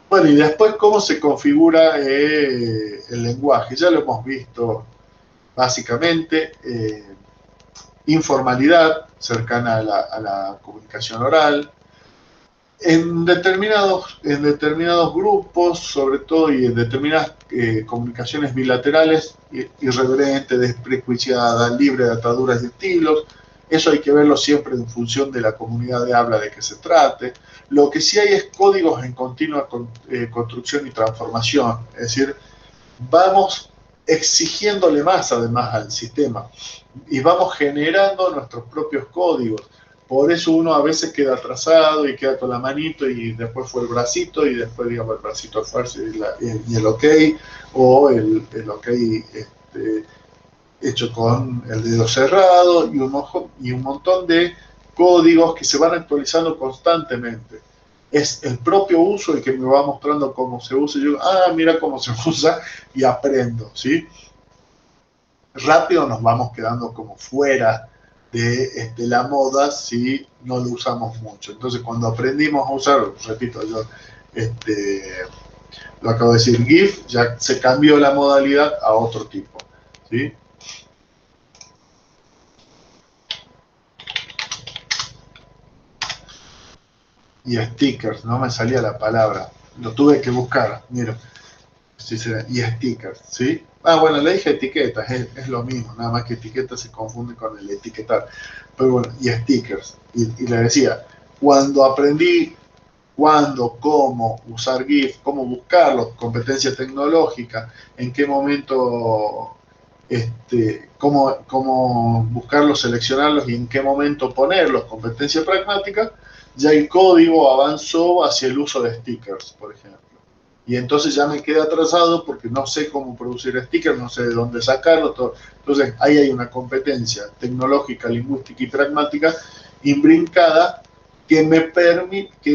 Bueno, y después cómo se configura el lenguaje, ya lo hemos visto básicamente, informalidad cercana a la comunicación oral, en determinados grupos, sobre todo, y en determinadas comunicaciones bilaterales, irreverente, desprejuiciada, libre de ataduras de estilos. Eso hay que verlo siempre en función de la comunidad de habla de que se trate. Lo que sí hay es códigos en continua construcción y transformación. Es decir, vamos exigiéndole más además al sistema y vamos generando nuestros propios códigos. Por eso uno a veces queda atrasado y queda con la manito y después fue el bracito y después, digamos, el bracito fuerza y el ok, o el ok hecho con el dedo cerrado y un montón de códigos que se van actualizando constantemente. Es el propio uso el que me va mostrando cómo se usa. Y yo, mira cómo se usa y aprendo, ¿sí? Rápido nos vamos quedando como fuera de la moda si no lo usamos mucho. Entonces, cuando aprendimos a usar, repito, yo lo acabo de decir, GIF, ya se cambió la modalidad a otro tipo, ¿sí? Y stickers, no me salía la palabra, lo tuve que buscar, mira, y stickers, ¿sí? Bueno, le dije etiquetas, es lo mismo, nada más que etiquetas se confunde con el etiquetar, pero bueno, y stickers, y le decía, cuando aprendí cuándo, cómo usar GIF, cómo buscarlos, competencia tecnológica, en qué momento, cómo buscarlos, seleccionarlos y en qué momento ponerlos, competencia pragmática, ya el código avanzó hacia el uso de stickers, por ejemplo. Y entonces ya me quedé atrasado porque no sé cómo producir stickers, no sé de dónde sacarlos. Todo. Entonces ahí hay una competencia tecnológica, lingüística y pragmática imbrincada que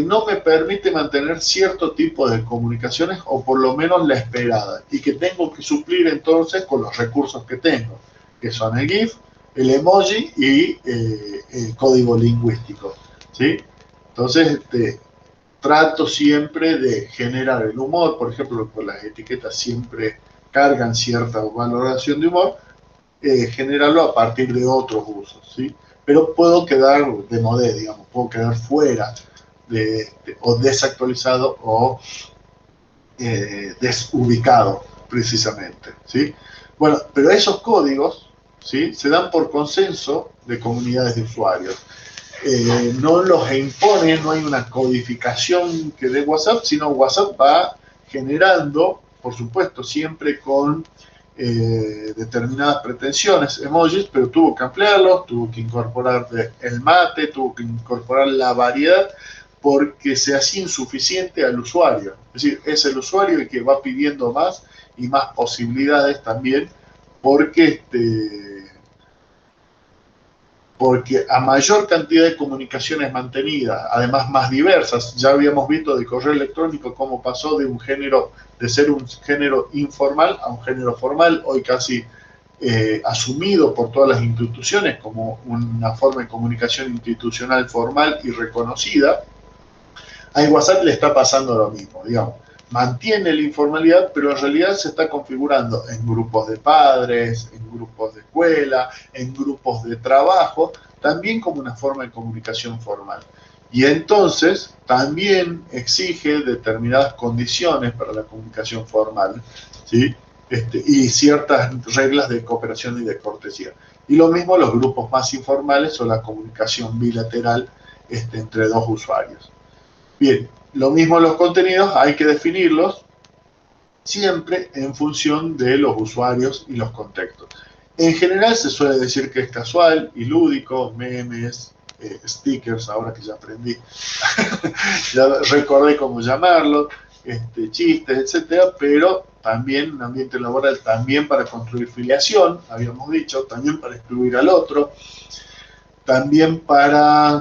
no me permite mantener cierto tipo de comunicaciones o por lo menos la esperada y que tengo que suplir entonces con los recursos que tengo, que son el GIF, el emoji y el código lingüístico, ¿sí? Entonces, trato siempre de generar el humor, por ejemplo, con las etiquetas siempre cargan cierta valoración de humor, generarlo a partir de otros usos, ¿sí? Pero puedo quedar de modé, digamos, puedo quedar fuera o desactualizado o desubicado, precisamente, ¿sí? Bueno, pero esos códigos, ¿sí? Se dan por consenso de comunidades de usuarios. No los impone, no hay una codificación que dé WhatsApp, sino WhatsApp va generando, por supuesto, siempre con determinadas pretensiones, emojis, pero tuvo que ampliarlos, tuvo que incorporar el mate, tuvo que incorporar la variedad, porque se hacía insuficiente al usuario. Es decir, es el usuario el que va pidiendo más y más posibilidades también, porque porque a mayor cantidad de comunicaciones mantenidas, además más diversas, ya habíamos visto de correo electrónico cómo pasó de un género, de ser un género informal a un género formal, hoy casi asumido por todas las instituciones como una forma de comunicación institucional formal y reconocida. A WhatsApp le está pasando lo mismo, digamos. Mantiene la informalidad, pero en realidad se está configurando en grupos de padres, en grupos de escuela, en grupos de trabajo, también como una forma de comunicación formal. Y entonces también exige determinadas condiciones para la comunicación formal, ¿sí? Y ciertas reglas de cooperación y de cortesía. Y lo mismo los grupos más informales o la comunicación bilateral entre dos usuarios. Bien, lo mismo los contenidos, hay que definirlos siempre en función de los usuarios y los contextos. En general se suele decir que es casual y lúdico, memes, stickers, ahora que ya aprendí, ya recordé cómo llamarlo, chistes, etcétera, pero también un ambiente laboral, también para construir filiación, habíamos dicho, también para excluir al otro, también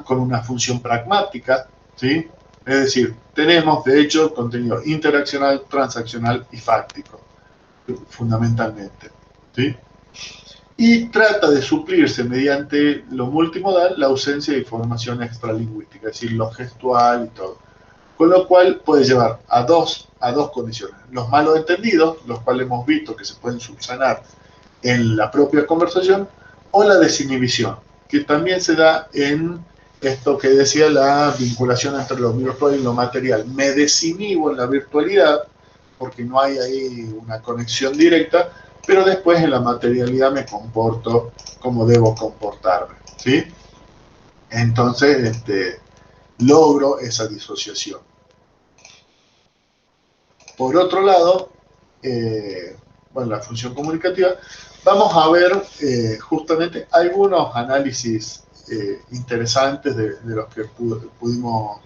con una función pragmática, ¿sí? Es decir, tenemos de hecho contenido interaccional, transaccional y fáctico, fundamentalmente, ¿sí? Y trata de suplirse mediante lo multimodal la ausencia de información extralingüística, es decir, lo gestual y todo. Con lo cual puede llevar a dos condiciones. Los malos entendidos, los cuales hemos visto que se pueden subsanar en la propia conversación, o la desinhibición, que también se da en esto que decía la vinculación entre lo virtual y lo material. Me desinhibo en la virtualidad porque no hay ahí una conexión directa, pero después en la materialidad me comporto como debo comportarme, ¿sí? Entonces, logro esa disociación. Por otro lado, bueno, la función comunicativa, vamos a ver justamente algunos análisis interesantes de los que pudimos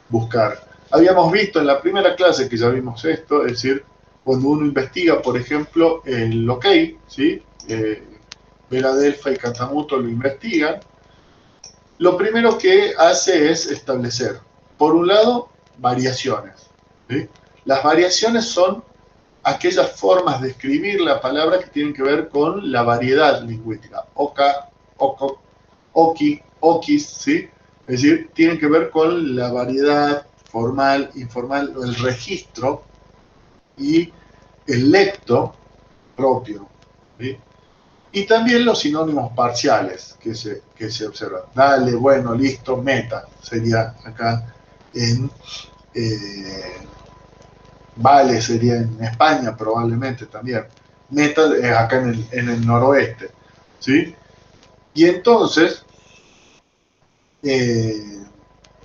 buscar. Habíamos visto en la primera clase que ya vimos esto, es decir, cuando uno investiga, por ejemplo, el OK, ¿sí? Vera Delfa y Catamuto lo investigan, lo primero que hace es establecer, por un lado, variaciones, ¿sí? Las variaciones son aquellas formas de escribir la palabra que tienen que ver con la variedad lingüística. Oca, oco, oki, okis, ¿sí? Es decir, tienen que ver con la variedad formal, informal, el registro y el lecto propio, ¿sí? Y también los sinónimos parciales que se observan. Dale, bueno, listo, meta, sería acá en... Vale sería en España probablemente también. Meta es acá en el noroeste, ¿sí? Y entonces, eh,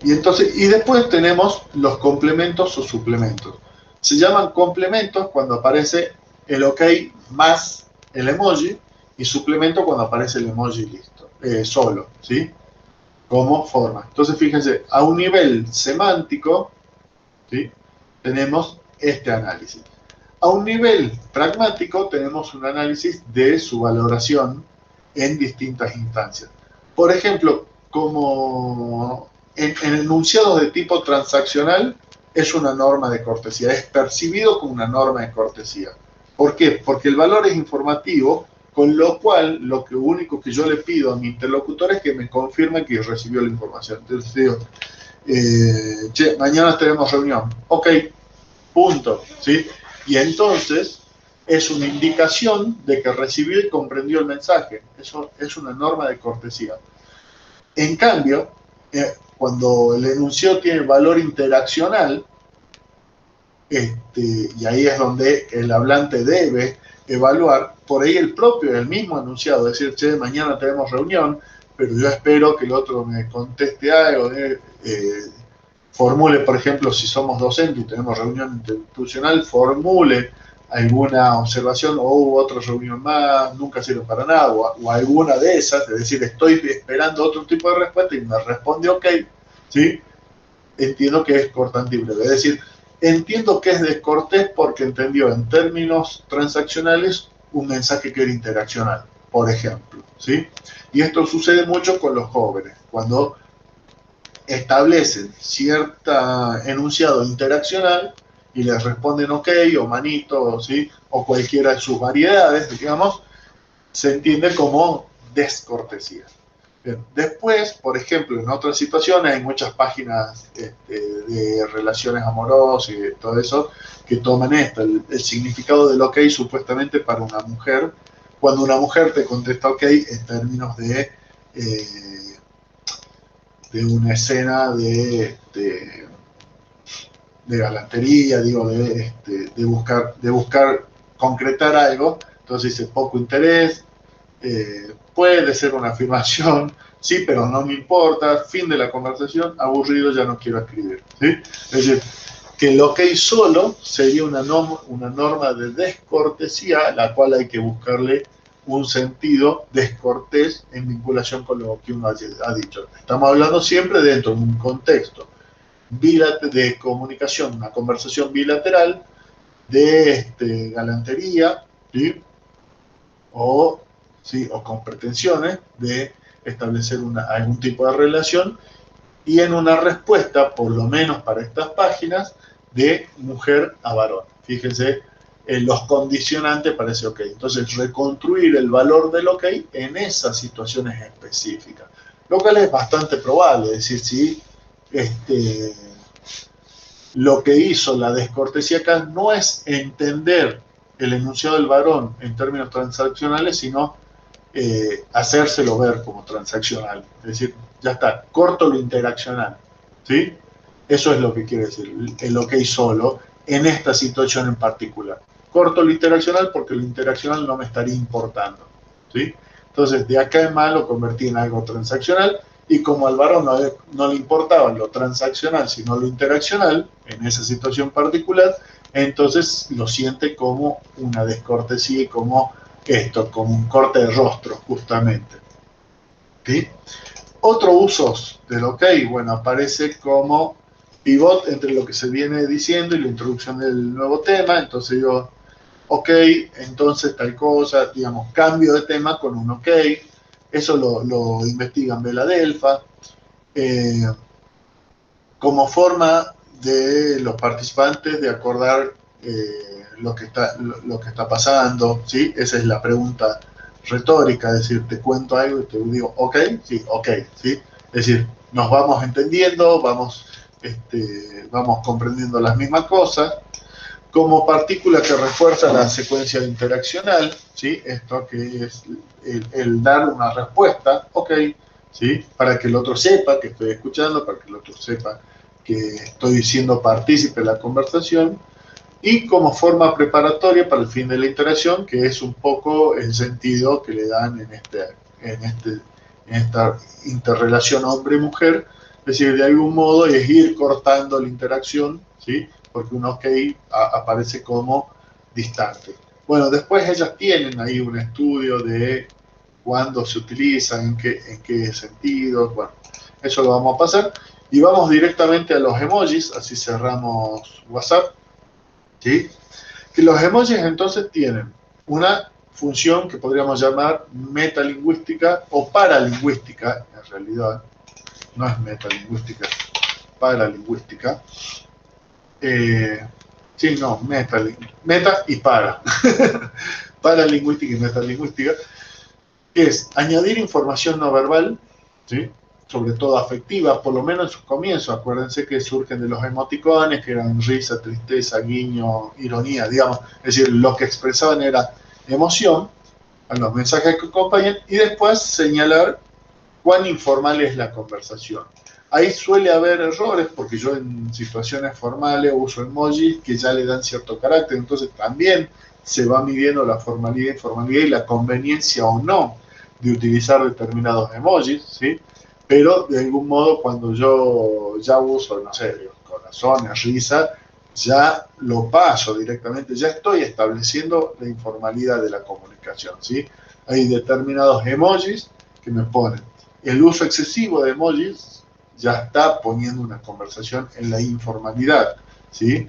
y después tenemos los complementos o suplementos. Se llaman complementos cuando aparece el OK más el emoji y suplemento cuando aparece el emoji listo, solo, ¿sí? Como forma. Entonces, fíjense, a un nivel semántico, ¿sí? Tenemos este análisis. A un nivel pragmático tenemos un análisis de su valoración en distintas instancias. Por ejemplo, como en enunciados de tipo transaccional es una norma de cortesía, es percibido como una norma de cortesía. ¿Por qué? Porque el valor es informativo, con lo cual lo único que yo le pido a mi interlocutor es que me confirme que recibió la información. Entonces digo, che, mañana tenemos reunión. Ok, punto, ¿sí? Y entonces es una indicación de que recibió y comprendió el mensaje. Eso es una norma de cortesía. En cambio, cuando el enunciado tiene valor interaccional, y ahí es donde el hablante debe evaluar, por ahí el mismo enunciado, decir, che, mañana tenemos reunión, pero yo espero que el otro me conteste algo, formule, por ejemplo, si somos docentes y tenemos reunión institucional, formule alguna observación o hubo otra reunión más, nunca sirve para nada, o alguna de esas, es decir, estoy esperando otro tipo de respuesta y me responde OK, ¿sí? Entiendo que es cortante y breve. Es decir, entiendo que es descortés porque entendió en términos transaccionales un mensaje que era interaccional. por ejemplo, ¿sí? Y esto sucede mucho con los jóvenes, cuando establecen cierto enunciado interaccional y les responden ok o manito, ¿sí? O cualquiera de sus variedades, digamos, se entiende como descortesía. Bien. Después, por ejemplo, en otras situaciones hay muchas páginas de relaciones amorosas y todo eso que toman esto, el significado del ok supuestamente para una mujer, cuando una mujer te contesta ok en términos de una escena de galantería, digo, de buscar concretar algo, entonces dice poco interés, puede ser una afirmación, sí, pero no me importa, fin de la conversación, aburrido, ya no quiero escribir, ¿sí? Es decir, que el ok solo sería una norma de descortesía, la cual hay que buscarle un sentido descortés en vinculación con lo que uno ha dicho. Estamos hablando siempre dentro de un contexto de comunicación, una conversación bilateral de galantería, ¿sí? O, ¿sí? O con pretensiones de establecer algún tipo de relación y en una respuesta, por lo menos para estas páginas, de mujer a varón. Fíjense, los condicionantes para ese ok. Entonces, reconstruir el valor del ok en esas situaciones específicas. Lo cual es bastante probable, es decir, si lo que hizo la descortesía acá no es entender el enunciado del varón en términos transaccionales, sino hacérselo ver como transaccional. Es decir, ya está, corto lo interaccional. ¿Sí? Eso es lo que quiere decir el ok solo en esta situación en particular. Corto lo interaccional porque lo interaccional no me estaría importando. ¿Sí? Entonces, de acá en más lo convertí en algo transaccional y como al varón no le importaba lo transaccional, sino lo interaccional en esa situación particular, entonces lo siente como una descortesía y como como un corte de rostro, justamente. ¿Sí? Otros usos del OK, bueno, aparece como pivot entre lo que se viene diciendo y la introducción del nuevo tema, entonces yo, OK, entonces tal cosa, digamos, cambio de tema con un OK, eso lo investigan Vela Delfa, como forma de los participantes de acordar lo que está pasando, ¿sí? Esa es la pregunta retórica, es decir, te cuento algo y te digo, ok, sí, ok, ¿sí? Es decir, nos vamos entendiendo, vamos comprendiendo las mismas cosas, como partícula que refuerza la secuencia interaccional, ¿sí? Esto que es el dar una respuesta, ok, ¿sí? Para que el otro sepa que estoy escuchando, para que el otro sepa que estoy siendo partícipe de la conversación, y como forma preparatoria para el fin de la interacción, que es un poco el sentido que le dan en esta interrelación hombre-mujer, es decir, de algún modo es ir cortando la interacción, ¿sí? Porque un OK aparece como distante. Bueno, después ellas tienen ahí un estudio de cuándo se utilizan, en qué sentidos, bueno, eso lo vamos a pasar. Y vamos directamente a los emojis, así cerramos WhatsApp, ¿sí? Que los emojis entonces tienen una función que podríamos llamar metalingüística o paralingüística, en realidad, no es metalingüística, es paralingüística. Sí, no, meta y para. Paralingüística y metalingüística, que es añadir información no verbal, ¿sí? Sobre todo afectiva, por lo menos en sus comienzos. Acuérdense que surgen de los emoticones, que eran risa, tristeza, guiño, ironía, digamos. Es decir, lo que expresaban era emoción a los mensajes que acompañan y después señalar cuán informal es la conversación. Ahí suele haber errores porque yo en situaciones formales uso emojis que ya le dan cierto carácter, entonces también se va midiendo la formalidad, informalidad y la conveniencia o no de utilizar determinados emojis, ¿sí? Pero de algún modo cuando yo ya uso, no sé, corazones, risa, ya lo paso directamente, ya estoy estableciendo la informalidad de la comunicación, ¿sí? Hay determinados emojis que me ponen. El uso excesivo de emojis ya está poniendo una conversación en la informalidad, ¿sí?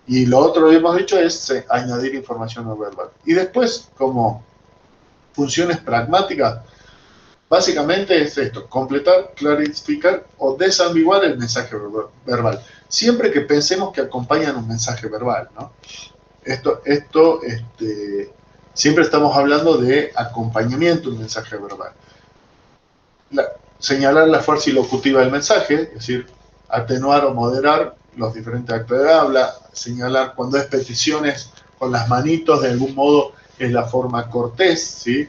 Y lo otro que hemos dicho es añadir información no verbal. Y después, como funciones pragmáticas, básicamente es esto: completar, clarificar o desambiguar el mensaje verbal. Siempre que pensemos que acompañan un mensaje verbal, ¿no? Siempre estamos hablando de acompañamiento de un mensaje verbal. Señalar la fuerza ilocutiva del mensaje, es decir, atenuar o moderar los diferentes actos de habla, señalar cuando es peticiones con las manitos, de algún modo es la forma cortés, ¿sí?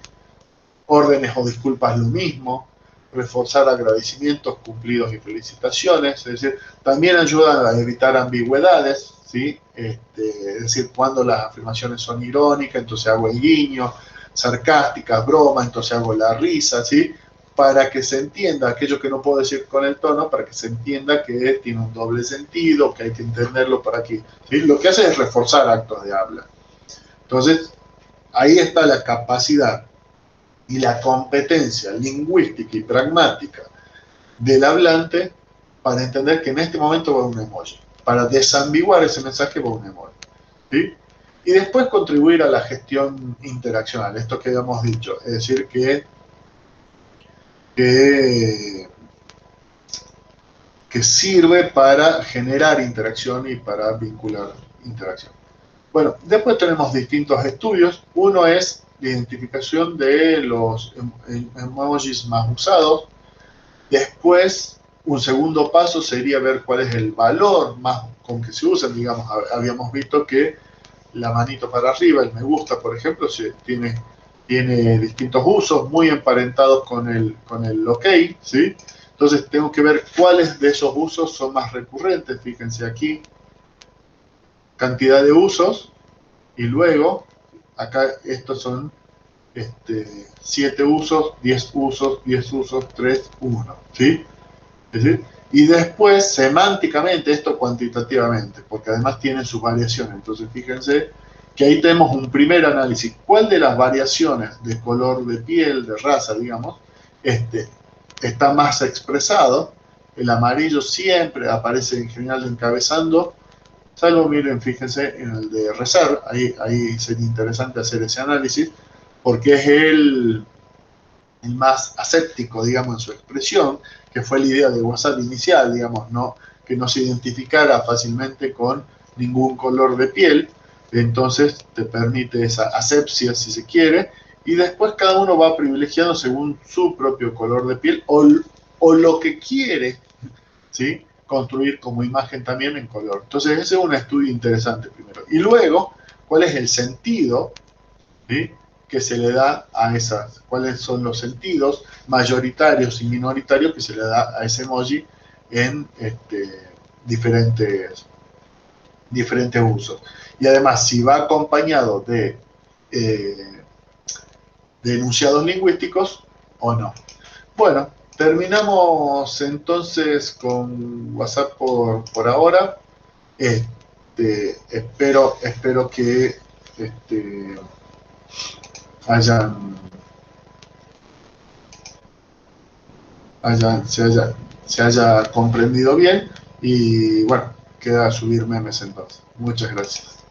Órdenes o disculpas lo mismo, reforzar agradecimientos, cumplidos y felicitaciones, es decir, también ayudan a evitar ambigüedades, ¿sí? Es decir, cuando las afirmaciones son irónicas, entonces hago el guiño, sarcásticas, broma, entonces hago la risa, ¿sí? Para que se entienda aquello que no puedo decir con el tono, para que se entienda que tiene un doble sentido, que hay que entenderlo para que, ¿sí? Lo que hace es reforzar actos de habla. Entonces, ahí está la capacidad y la competencia lingüística y pragmática del hablante para entender que en este momento va un emoji, para desambiguar ese mensaje va un emoji, ¿sí? Y después contribuir a la gestión interaccional, esto que habíamos dicho, es decir, que sirve para generar interacción y para vincular interacción. Bueno, después tenemos distintos estudios. Uno es la identificación de los emojis más usados. Después, un segundo paso sería ver cuál es el valor más con que se usan. Digamos, habíamos visto que la manito para arriba, el me gusta, por ejemplo, tiene distintos usos muy emparentados con el ok, ¿sí? Entonces tengo que ver cuáles de esos usos son más recurrentes. Fíjense aquí, cantidad de usos, y luego, acá estos son 7 usos, 10 usos, 10 usos, 3, 1, ¿sí? Es decir, y después, semánticamente, esto cuantitativamente, porque además tiene sus variaciones. Entonces, fíjense que ahí tenemos un primer análisis. ¿Cuál de las variaciones de color de piel, de raza, digamos, está más expresado? El amarillo siempre aparece en general encabezando, salvo, miren, fíjense en el de rezar, ahí sería interesante hacer ese análisis, porque es el más aséptico, digamos, en su expresión, que fue la idea de WhatsApp inicial, digamos, no, que no se identificara fácilmente con ningún color de piel. Entonces te permite esa asepsia, si se quiere, y después cada uno va privilegiando según su propio color de piel o lo que quiere, ¿sí?, construir como imagen también en color. Entonces ese es un estudio interesante primero. Y luego, ¿cuál es el sentido, ¿sí?, que se le da a esas? ¿Cuáles son los sentidos mayoritarios y minoritarios que se le da a ese emoji en diferentes usos? Y además, si va acompañado de enunciados lingüísticos o no. Bueno, terminamos entonces con WhatsApp por ahora. Espero que hayan, se haya comprendido bien, y bueno, queda subir memes entonces. Muchas gracias.